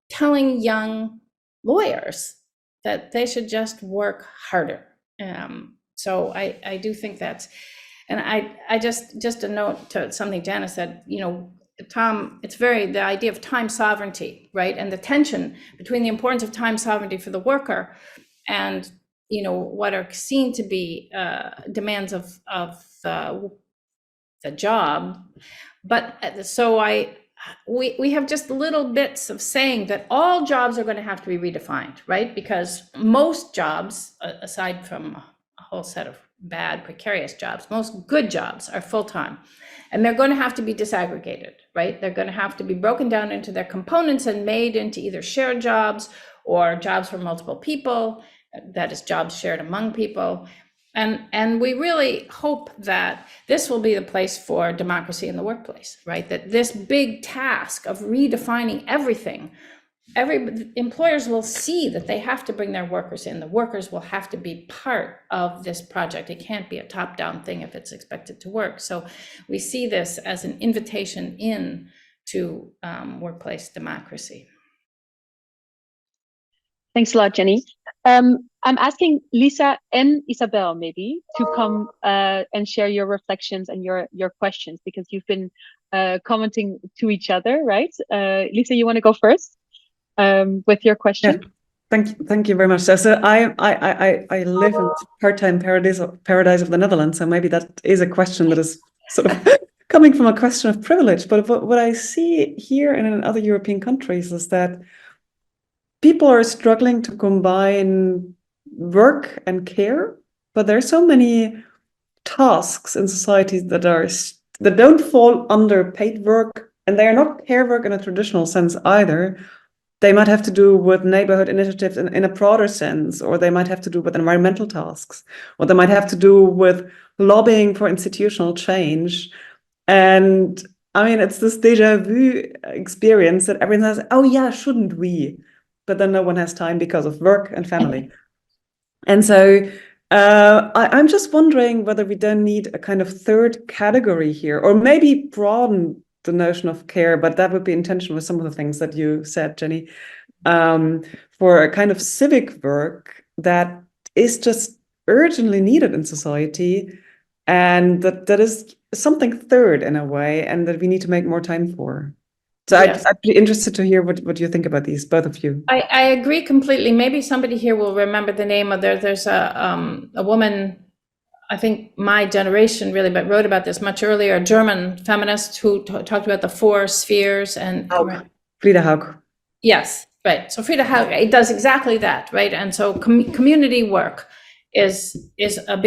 telling young lawyers that they should just work harder. So I do think that's, and I just a note to something Janice said, Tom, it's the idea of time sovereignty, right? And the tension between the importance of time sovereignty for the worker and, what are seen to be demands of the job. But so we have just little bits of saying that all jobs are going to have to be redefined, right? Because most jobs, aside from a whole set of bad, precarious jobs, most good jobs are full-time. And they're going to have to be disaggregated, right? They're going to have to be broken down into their components and made into either shared jobs or jobs for multiple people, that is, jobs shared among people. And we really hope that this will be the place for democracy in the workplace, right? That this big task of redefining everything, employers will see that they have to bring their workers in. The workers will have to be part of this project. It can't be a top-down thing if it's expected to work. So we see this as an invitation in to workplace democracy. Thanks a lot, Jenny. I'm asking Lisa and Isabel maybe to come and share your reflections and your questions, because you've been commenting to each other, right? Lisa, you want to go first with your question? Yeah. Thank you very much. So I live in part-time paradise of the Netherlands, so maybe that is a question that is sort of coming from a question of privilege. But what I see here and in other European countries is that people are struggling to combine work and care, but there are so many tasks in societies that don't fall under paid work, and they are not care work in a traditional sense either. They might have to do with neighborhood initiatives in a broader sense, or they might have to do with environmental tasks, or they might have to do with lobbying for institutional change. And I mean, it's this deja vu experience that everyone says, oh yeah, shouldn't we? But then no one has time because of work and family. And so I'm just wondering whether we don't need a kind of third category here, or maybe broaden the notion of care, but that would be in tension with some of the things that you said, Jenny, for a kind of civic work that is just urgently needed in society, and that is something third in a way, and that we need to make more time for. So yes. I'd be interested to hear what you think about these, both of you. I agree completely. Maybe somebody here will remember the name of there's a woman, I think my generation really, but wrote about this much earlier, a German feminist who talked about the 4 spheres and Frida Haug. Yes, right. So Frida Haug, it does exactly that, right? And so community work is a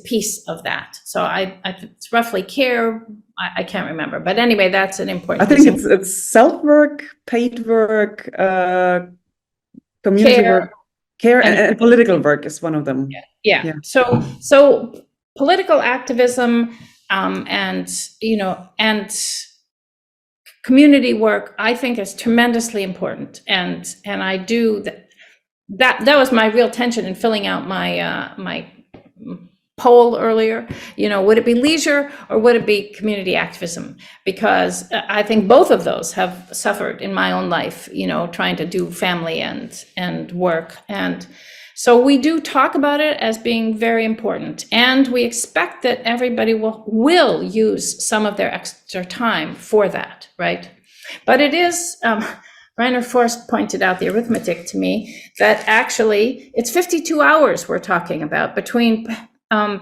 piece of that. So it's roughly care. I can't remember, but anyway, that's an important. I think it's self work, paid work, community work, care, and political work is one of them. Yeah. So political activism, and community work, I think, is tremendously important, and I do that was my real tension in filling out my my poll earlier. Would it be leisure or would it be community activism? Because I think both of those have suffered in my own life, trying to do family and work. And so we do talk about it as being very important, and we expect that everybody will use some of their extra time for that, right? But it is, Rainer Forst pointed out the arithmetic to me, that actually it's 52 hours we're talking about between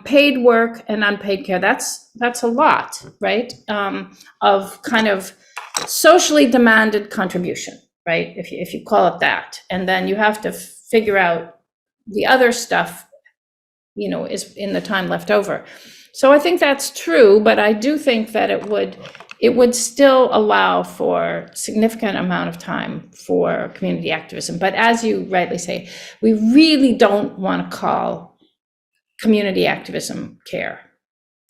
paid work and unpaid care. That's a lot, right? Of kind of socially demanded contribution, right? If you call it that, and then you have to figure out the other stuff, is in the time left over. So I think that's true, but I do think that it would still allow for significant amount of time for community activism. But as you rightly say, we really don't want to call community activism care,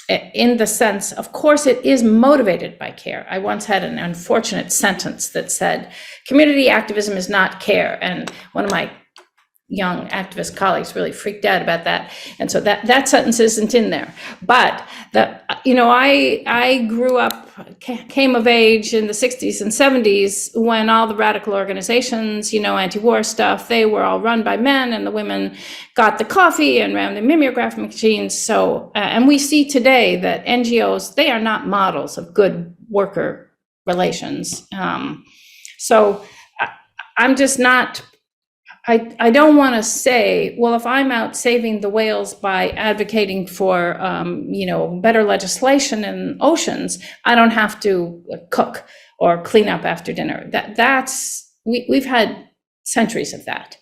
in the sense, of course, it is motivated by care. I once had an unfortunate sentence that said, community activism is not care. And one of my young activist colleagues really freaked out about that. And so that sentence isn't in there. But I grew up, came of age in the 60s and 70s when all the radical organizations, anti-war stuff, they were all run by men, and the women got the coffee and ran the mimeograph machines. So, and we see today that NGOs, they are not models of good worker relations. So I'm just not, I don't want to say, well, if I'm out saving the whales by advocating for, better legislation in oceans, I don't have to cook or clean up after dinner. We've had centuries of that.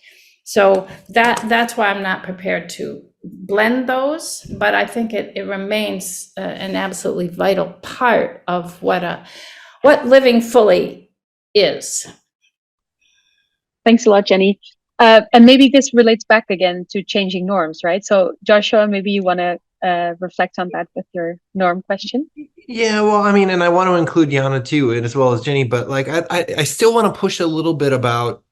So that's why I'm not prepared to blend those, but I think it remains an absolutely vital part of what living fully is. Thanks a lot, Jenny. And maybe this relates back again to changing norms, right? So Joshua, maybe you want to reflect on that with your norm question. Yeah, well, I mean, and I want to include Jana too, and as well as Jenny, but like I still want to push a little bit about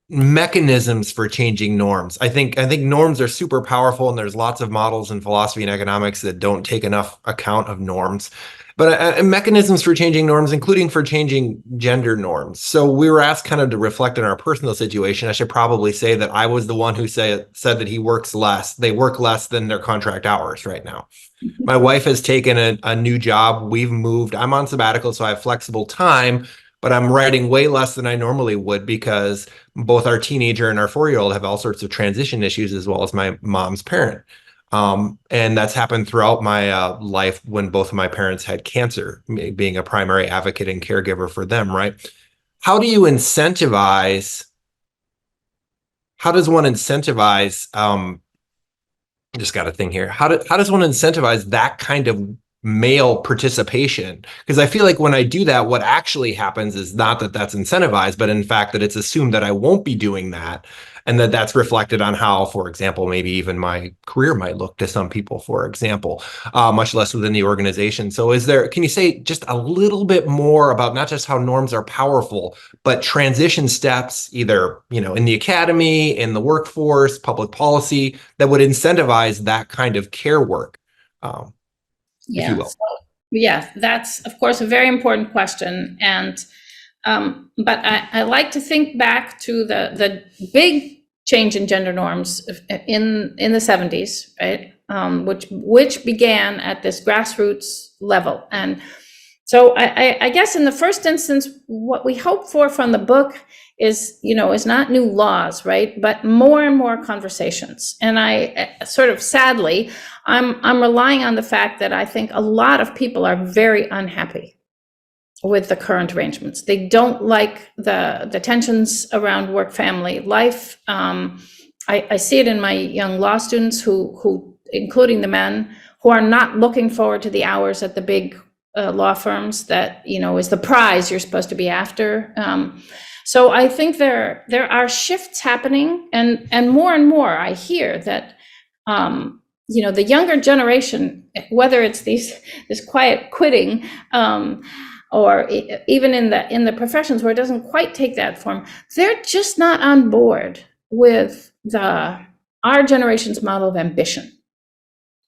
mechanisms for changing norms. I think norms are super powerful, and there's lots of models in philosophy and economics that don't take enough account of norms. But mechanisms for changing norms, including for changing gender norms. So we were asked kind of to reflect on our personal situation. I should probably say that I was the one who said that they work less than their contract hours right now. My wife has taken a new job. We've moved. I'm on sabbatical, so I have flexible time, but I'm writing way less than I normally would because both our teenager and our 4-year-old have all sorts of transition issues, as well as my mom's parent. And that's happened throughout my life when both of my parents had cancer, being a primary advocate and caregiver for them, right? How do you incentivize? How does one incentivize? I just got a thing here. How does one incentivize that kind of male participation? Because I feel like when I do that, what actually happens is not that that's incentivized, but in fact that it's assumed that I won't be doing that. And that's reflected on how, for example, maybe even my career might look to some people, for example, much less within the organization. So can you say just a little bit more about not just how norms are powerful, but transition steps, either, in the academy, in the workforce, public policy, that would incentivize that kind of care work? If you will. Yeah, that's, of course, a very important question. And but I like to think back to the big change in gender norms in the 70s, right? Which began at this grassroots level. And so I guess in the first instance, what we hope for from the book is not new laws, right? But more and more conversations. And I sort of sadly, I'm relying on the fact that I think a lot of people are very unhappy with the current arrangements. They don't like the tensions around work-family life. I see it in my young law students who, including the men, who are not looking forward to the hours at the big law firms that, is the prize you're supposed to be after. So I think there are shifts happening, and more I hear that, the younger generation, whether it's this quiet quitting, or even in the professions where it doesn't quite take that form, they're just not on board with our generation's model of ambition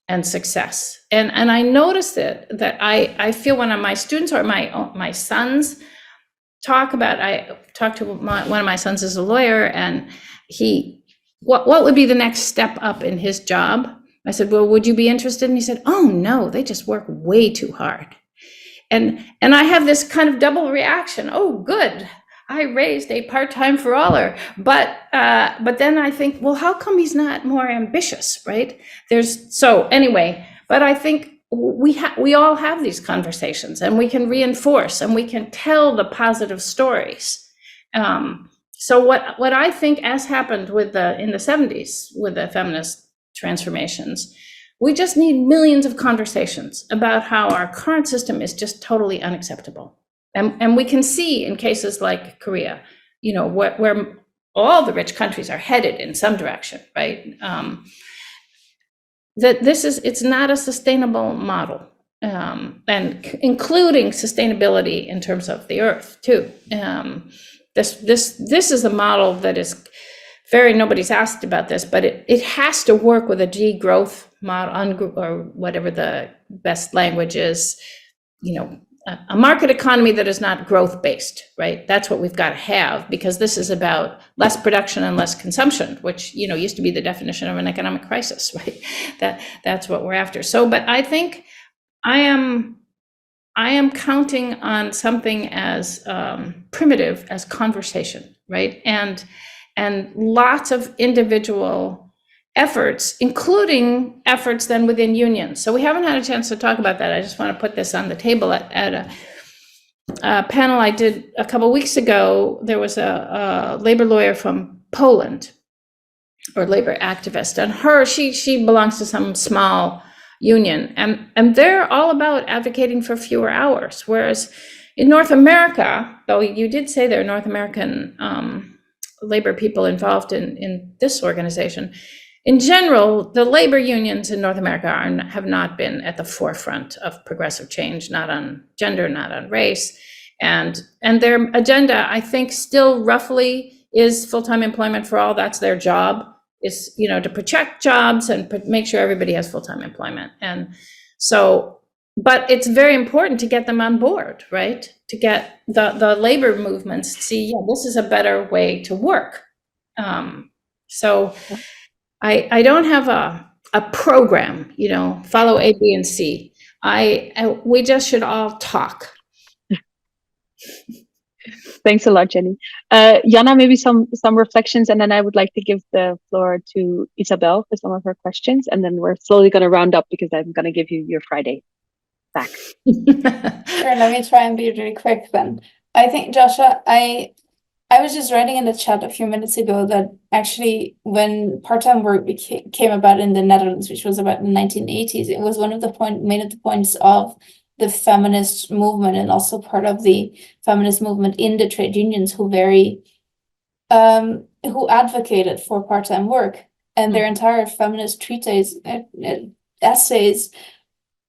and success. And I noticed that I feel when my students or my sons talk about, I talked to one of my sons is a lawyer, and what would be the next step up in his job? I said, well, would you be interested? And he said, oh no, they just work way too hard. And I have this kind of double reaction. Oh, good, I raised a part-time for aller. But then I think, well, how come he's not more ambitious, right? Anyway, but I think we all have these conversations, and we can reinforce and we can tell the positive stories. So what I think has happened in the 70s with the feminist transformations, we just need millions of conversations about how our current system is just totally unacceptable. And we can see in cases like Korea, where all the rich countries are headed in some direction, right? That it's not a sustainable model, and including sustainability in terms of the earth too. This is a model that is nobody's asked about this, but it has to work with a G growth model, or whatever the best language is, a market economy that is not growth based, right? That's what we've got to have, because this is about less production and less consumption, which, used to be the definition of an economic crisis, right? That's what we're after. So, but I think I am counting on something as primitive as conversation, right? And lots of individual efforts, including efforts then within unions. So we haven't had a chance to talk about that. I just want to put this on the table. At a panel I did a couple of weeks ago, there was a labor lawyer from Poland, or labor activist, and she belongs to some small union, and they're all about advocating for fewer hours. Whereas in North America, though you did say there are North American labor people involved in this organization, in general, the labor unions in North America have not been at the forefront of progressive change, not on gender, not on race. And their agenda, I think, still roughly is full-time employment for all. That's their job, is, to protect jobs and make sure everybody has full-time employment. And so, but it's very important to get them on board, right? To get the labor movements to see, this is a better way to work. So I don't have a program, follow A, B, and C. We just should all talk. Thanks a lot, Jenny. Jana, maybe some reflections, and then I would like to give the floor to Isabel for some of her questions, and then we're slowly going to round up because I'm going to give you your Friday back. Sure, let me try and be really quick then. I think, Joshua, I was just writing in the chat a few minutes ago that actually when part-time work came about in the Netherlands, which was about in the 1980s, it was one of the points of the feminist movement, and also part of the feminist movement in the trade unions who advocated for part-time work, and their entire feminist treatise, essays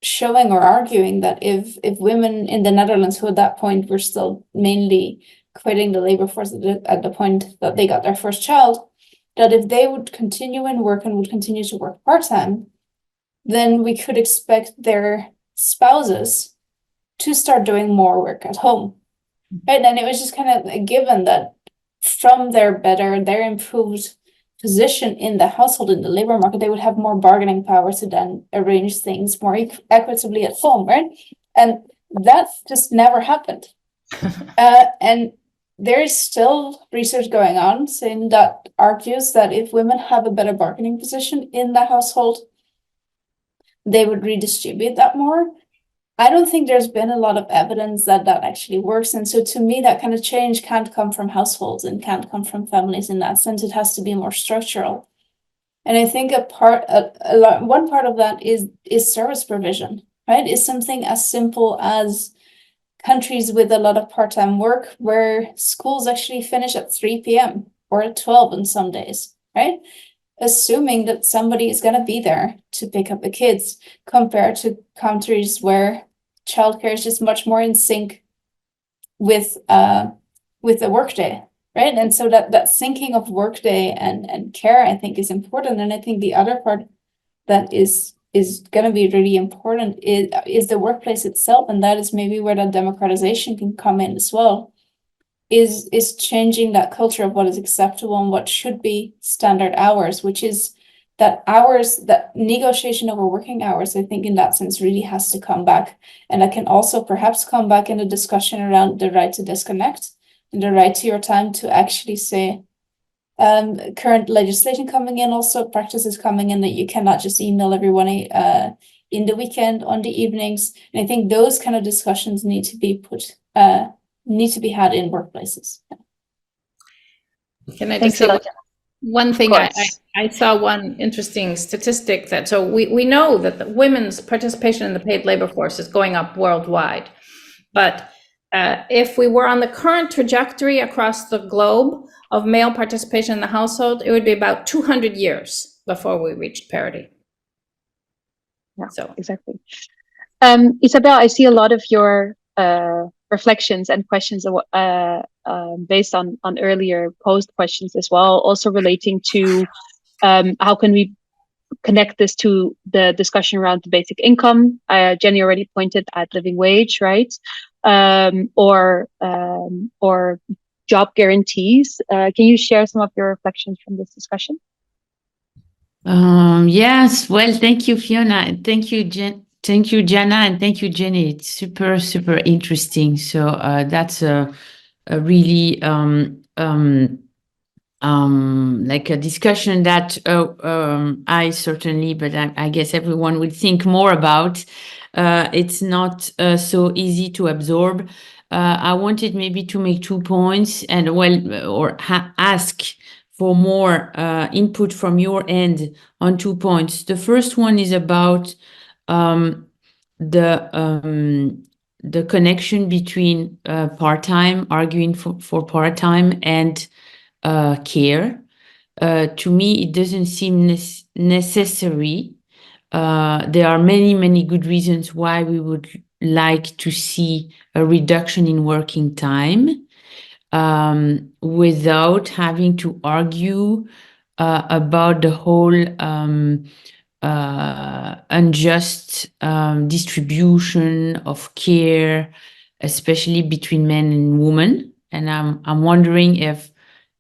showing or arguing that if women in the Netherlands, who at that point were still mainly quitting the labor force at the point that they got their first child, that if they would continue in work and would continue to work part-time, then we could expect their spouses to start doing more work at home. Right? And it was just kind of a given that from their improved position in the household, in the labor market, they would have more bargaining power to then arrange things more equitably at home, right? And that just never happened. And there is still research going on saying that argues that if women have a better bargaining position in the household, they would redistribute that more. I don't think there's been a lot of evidence that actually works. And so to me, that kind of change can't come from households and can't come from families in that sense. It has to be more structural. And I think one part of that is service provision, right? Is something as simple as countries with a lot of part-time work where schools actually finish at 3 p.m. or at 12 on some days, right? Assuming that somebody is going to be there to pick up the kids, compared to countries where childcare is just much more in sync with the workday, right? And so that syncing of workday and care, I think, is important. And I think the other part that is going to be really important is the workplace itself, and that is maybe where that democratization can come in as well. Is changing that culture of what is acceptable and what should be standard hours, which is that negotiation over working hours, I think in that sense really has to come back. And that can also perhaps come back in the discussion around the right to disconnect and the right to your time to actually say, current legislation coming in, also practices coming in that you cannot just email everyone in the weekend, on the evenings. And I think those kind of discussions need to be had in workplaces. Can I just say one thing? I saw one interesting statistic that, so we know that the women's participation in the paid labor force is going up worldwide. But if we were on the current trajectory across the globe of male participation in the household, it would be about 200 years before we reached parity. Yeah, so exactly. Isabel, I see a lot of your reflections and questions based on earlier posed questions as well, also relating to how can we connect this to the discussion around the basic income. Jenny already pointed at living wage, right? Or job guarantees. Can you share some of your reflections from this discussion? Yes, well, thank you, Fiona. Thank you, Thank you, Jana, and thank you, Jenny. It's super, super interesting. So that's a really like a discussion that I certainly, but I guess everyone would think more about. It's not so easy to absorb. I wanted maybe to make 2 points and ask for more input from your end on 2 points. The first one is about the connection between part-time, arguing for part-time, and care. To me, it doesn't seem necessary. There are many, many good reasons why we would like to see a reduction in working time without having to argue about the whole unjust distribution of care, especially between men and women. And I'm wondering if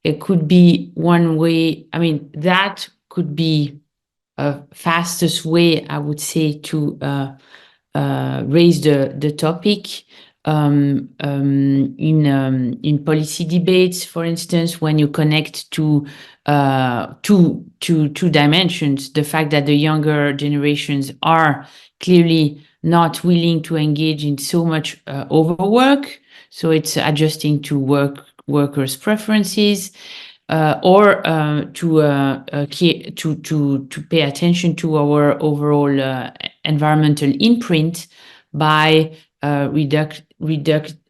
it could be one way. I mean, that could be a fastest way, I would say, to raise the topic in policy debates, for instance, when you connect to two dimensions, the fact that the younger generations are clearly not willing to engage in so much overwork, so it's adjusting to workers' preferences, or to pay attention to our overall environmental imprint by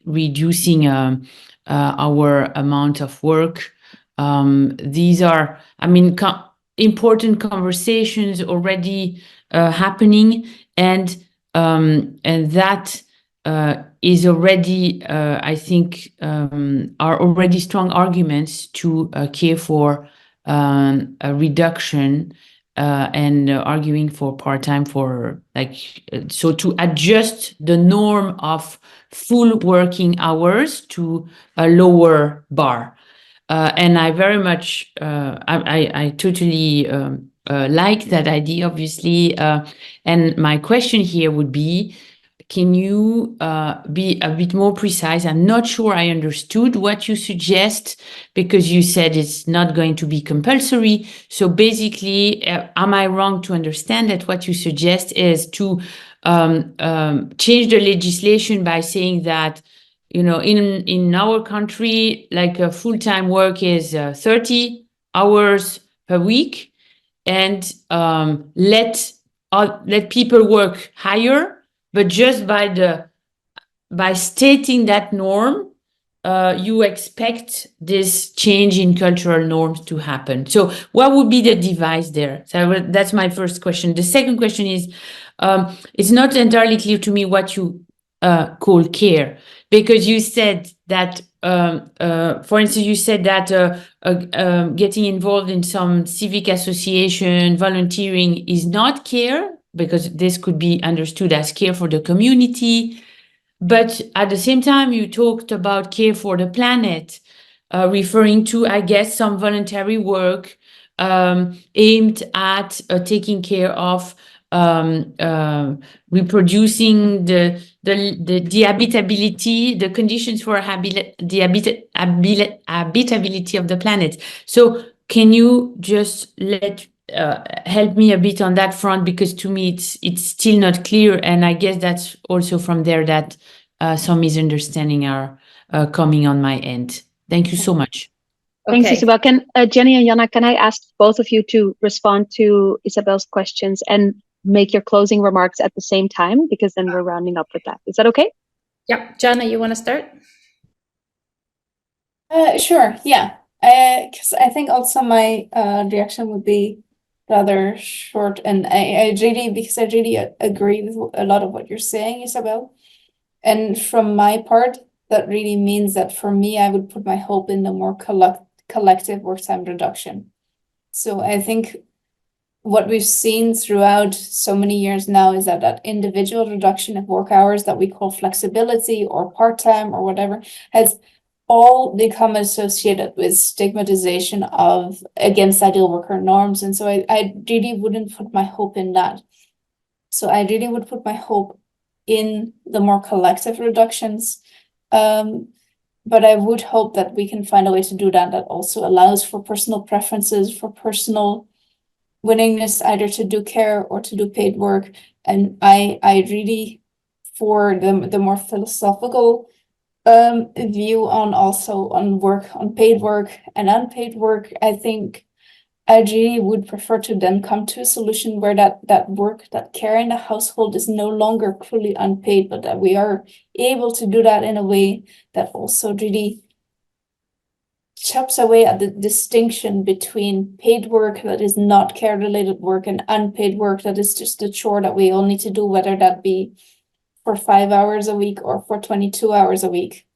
reducing our amount of work. These are, I mean, important conversations already happening, and that is already, I think, are already strong arguments to care for a reduction and arguing for part-time, for so to adjust the norm of full working hours to a lower bar. And I very much, I totally like that idea, obviously. And my question here would be, can you be a bit more precise? I'm not sure I understood what you suggest, because you said it's not going to be compulsory. So basically, am I wrong to understand that what you suggest is to change the legislation by saying that, you know, in our country, like a full-time work is 30 hours per week, and let people work higher, but just by stating that norm, you expect this change in cultural norms to happen. So what would be the device there? So that's my first question. The second question is, it's not entirely clear to me what you call care. because you said that, for instance, you said that getting involved in some civic association, volunteering is not care, because this could be understood as care for the community. But at the same time, you talked about care for the planet, referring to, I guess, some voluntary work aimed at taking care of reproducing the habitability, the conditions for the habitability of the planet. So can you just help me a bit on that front, because to me it's still not clear, and I guess that's also from there that some misunderstanding are coming on my end. Thank you so much. Thanks, Okay. Isabel. Can Jenny and Jana, can I ask both of you to respond to Isabel's questions and make your closing remarks at the same time, because then we're rounding up with that. Is that okay? Yeah, Jana, you want to start? Sure, yeah. Because I think also my reaction would be rather short, and I really agree with a lot of what you're saying, Isabel. And from my part, that really means that for me, I would put my hope in the more collective work time reduction. So I think what we've seen throughout so many years now is that individual reduction of work hours that we call flexibility or part-time or whatever has all become associated with stigmatization of against ideal worker norms. And so I really wouldn't put my hope in that. So I really would put my hope in the more collective reductions. But I would hope that we can find a way to do that also allows for personal preferences, for personal willingness either to do care or to do paid work. And I really, for the more philosophical view on work, on paid work and unpaid work, I think I really would prefer to then come to a solution where that work, that care in the household is no longer fully unpaid, but that we are able to do that in a way that also really chops away at the distinction between paid work that is not care-related work and unpaid work that is just a chore that we all need to do, whether that be for 5 hours a week or for 22 hours a week.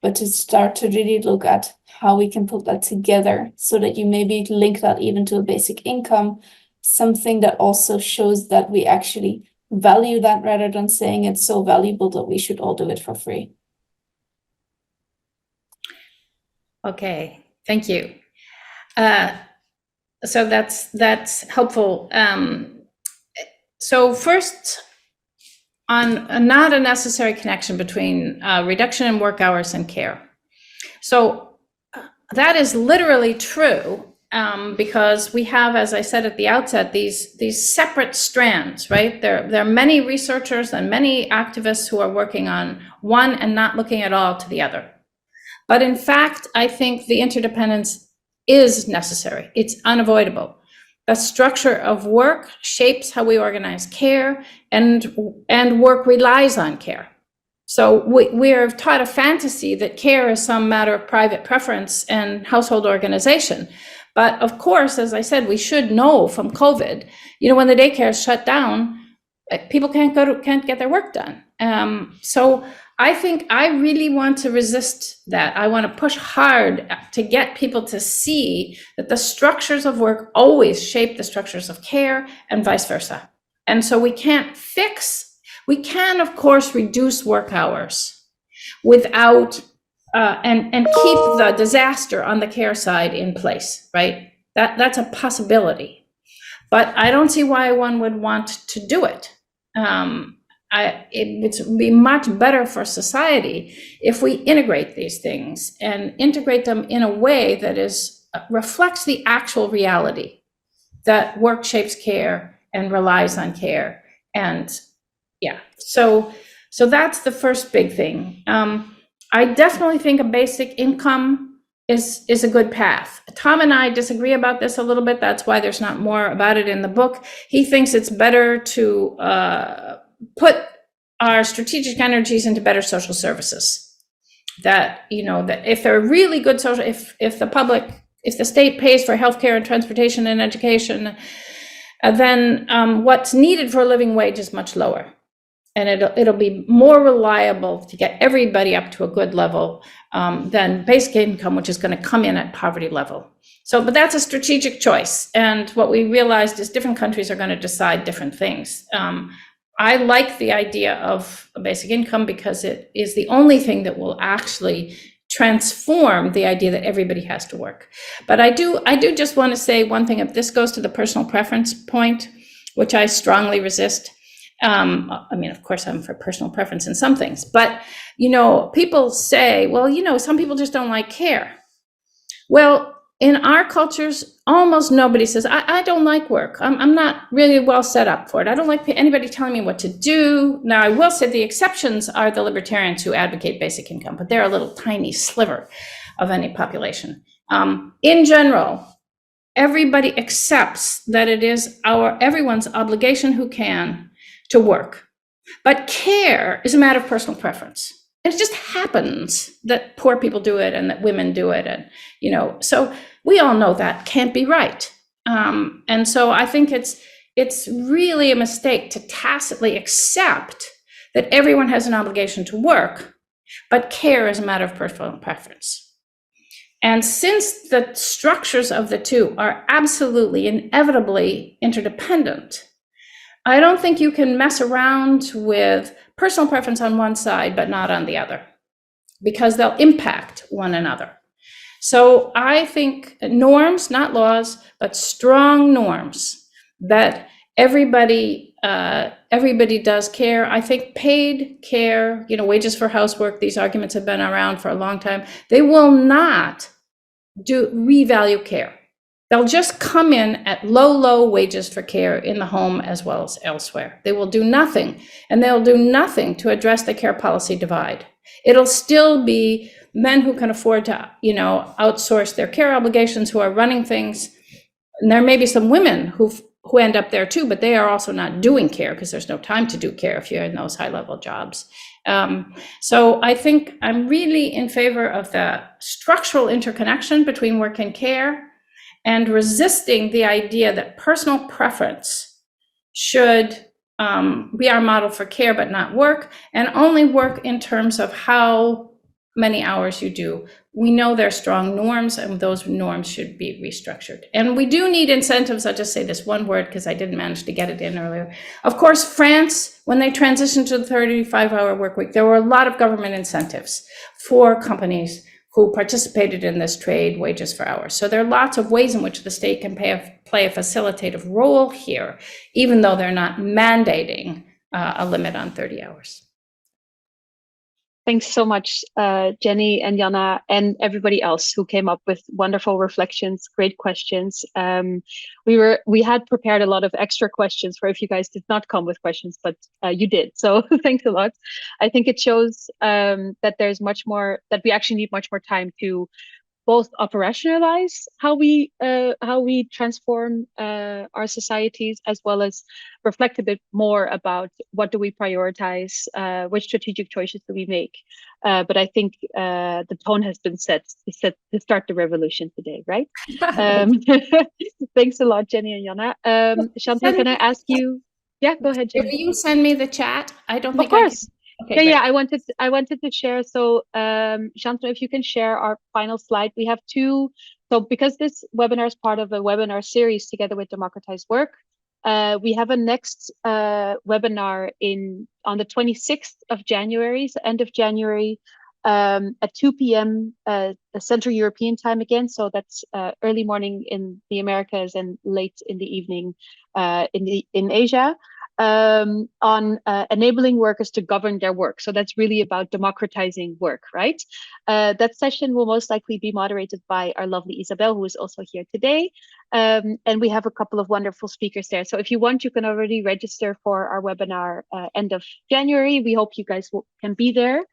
But to start to really look at how we can put that together so that you maybe link that even to a basic income, something that also shows that we actually value that rather than saying it's so valuable that we should all do it for free. Okay, thank you. So that's helpful. So first, on not a necessary connection between reduction in work hours and care. So that is literally true because we have, as I said at the outset, these separate strands, right? There are many researchers and many activists who are working on one and not looking at all to the other. But in fact, I think the interdependence is necessary. It's unavoidable. The structure of work shapes how we organize care, and work relies on care. So we are taught a fantasy that care is some matter of private preference and household organization. But of course, as I said, we should know from COVID, when the daycare is shut down, people can't get their work done. So I think I really want to resist that. I want to push hard to get people to see that the structures of work always shape the structures of care and vice versa. And so we can, of course, reduce work hours without, and keep the disaster on the care side in place, right? That's a possibility. But I don't see why one would want to do it. It would be much better for society if we integrate these things and integrate them in a way that reflects the actual reality that work shapes care and relies on care. And yeah, so that's the first big thing. I definitely think a basic income is a good path. Tom and I disagree about this a little bit. That's why there's not more about it in the book. He thinks it's better to put our strategic energies into better social services. That, that if they're really good social, if the state pays for healthcare and transportation and education, then what's needed for a living wage is much lower. and it'll be more reliable to get everybody up to a good level than basic income, which is going to come in at poverty level. So, but that's a strategic choice. And what we realized is different countries are going to decide different things. I like the idea of a basic income because it is the only thing that will actually transform the idea that everybody has to work. But I do just want to say one thing. If this goes to the personal preference point, which I strongly resist. I mean, of course, I'm for personal preference in some things, but, people say, well, some people just don't like care. Well, in our cultures, almost nobody says, I don't like work. I'm not really well set up for it. I don't like anybody telling me what to do. Now, I will say the exceptions are the libertarians who advocate basic income, but they're a little tiny sliver of any population. In general, everybody accepts that it is everyone's obligation who can to work. But care is a matter of personal preference. It just happens that poor people do it and that women do it. And, so we all know that can't be right. And so I think it's really a mistake to tacitly accept that everyone has an obligation to work, but care is a matter of personal preference. And since the structures of the two are absolutely, inevitably interdependent, I don't think you can mess around with personal preference on one side, but not on the other, because they'll impact one another. So I think norms, not laws, but strong norms that everybody does care. I think paid care, wages for housework, these arguments have been around for a long time. They will not revalue care. They'll just come in at low wages for care in the home as well as elsewhere. They will do nothing, and they'll do nothing to address the care policy divide. It'll still be men who can afford to, outsource their care obligations who are running things. And there may be some women who end up there too, but they are also not doing care because there's no time to do care if you're in those high-level jobs. So I think I'm really in favor of the structural interconnection between work and care, and resisting the idea that personal preference should be our model for care, but not work, and only work in terms of how many hours you do. We know there are strong norms, and those norms should be restructured. And we do need incentives. I'll just say this one word because I didn't manage to get it in earlier. Of course, France, when they transitioned to the 35-hour work week, there were a lot of government incentives for companies who participated in this trade, wages for hours. So there are lots of ways in which the state can play a facilitative role here, even though they're not mandating a limit on 30 hours. Thanks so much, Jenny and Jana, and everybody else who came up with wonderful reflections, great questions. We had prepared a lot of extra questions for if you guys did not come with questions, but you did. So thanks a lot. I think it shows that there's much more, that we actually need much more time to both operationalize how we transform our societies, as well as reflect a bit more about what do we prioritize, which strategic choices do we make. But I think the tone has been set to start the revolution today, right? Thanks a lot, Jenny and Jana. Chantal, can I ask you? Yeah, go ahead, Jenny. Will you send me the chat? I don't think of course. Okay, yeah, I wanted to share. So, Chantal, if you can share our final slide. We have two. So, because this webinar is part of a webinar series together with Democratized Work, we have a next webinar on the 26th of January, so end of January, at 2 p.m. Central European time again. So that's early morning in the Americas and late in the evening in Asia. On enabling workers to govern their work. So that's really about democratizing work, right? That session will most likely be moderated by our lovely Isabel, who is also here today. And we have a couple of wonderful speakers there. So if you want, you can already register for our webinar end of January. We hope you guys can be there.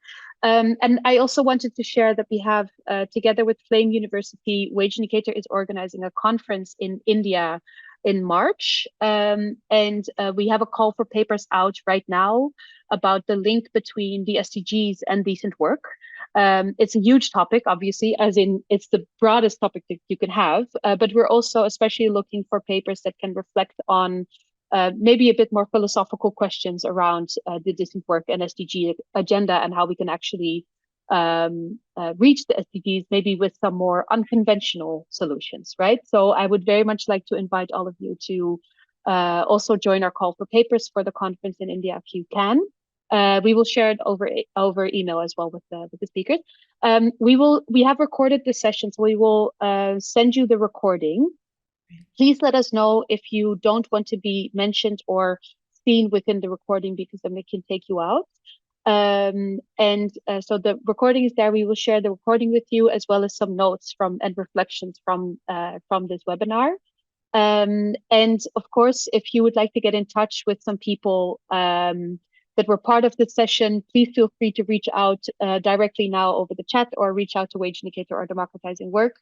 And I also wanted to share that we have, together with Flame University, WageIndicator is organizing a conference in India in March, and we have a call for papers out right now about the link between the SDGs and decent work. It's a huge topic, obviously, as in it's the broadest topic that you can have, but we're also especially looking for papers that can reflect on maybe a bit more philosophical questions around the decent work and SDG agenda and how we can actually reach the SDGs, maybe with some more unconventional solutions, right? So I would very much like to invite all of you to also join our call for papers for the conference in India if you can. We will share it over email as well with the speakers. We have recorded this session, so we will send you the recording. Please let us know if you don't want to be mentioned or seen within the recording, because then we can take you out. So the recording is there. We will share the recording with you, as well as some notes and reflections from this webinar. And of course, if you would like to get in touch with some people that were part of this session, please feel free to reach out directly now over the chat, or reach out to WageIndicator or Democratizing Work,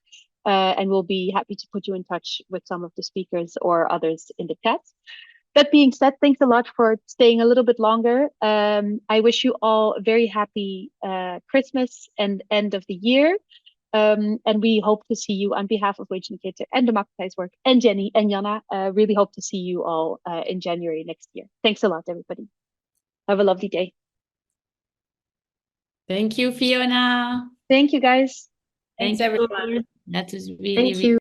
and we'll be happy to put you in touch with some of the speakers or others in the chat. That being said, thanks a lot for staying a little bit longer. I wish you all a very happy Christmas and end of the year. And we hope to see you on behalf of WageIndicator and Democratized Work and Jenny and Jana. Really hope to see you all in January next year. Thanks a lot, everybody. Have a lovely day. Thank you, Fiona. Thank you, guys. Thanks, everyone. That was really, Thank you.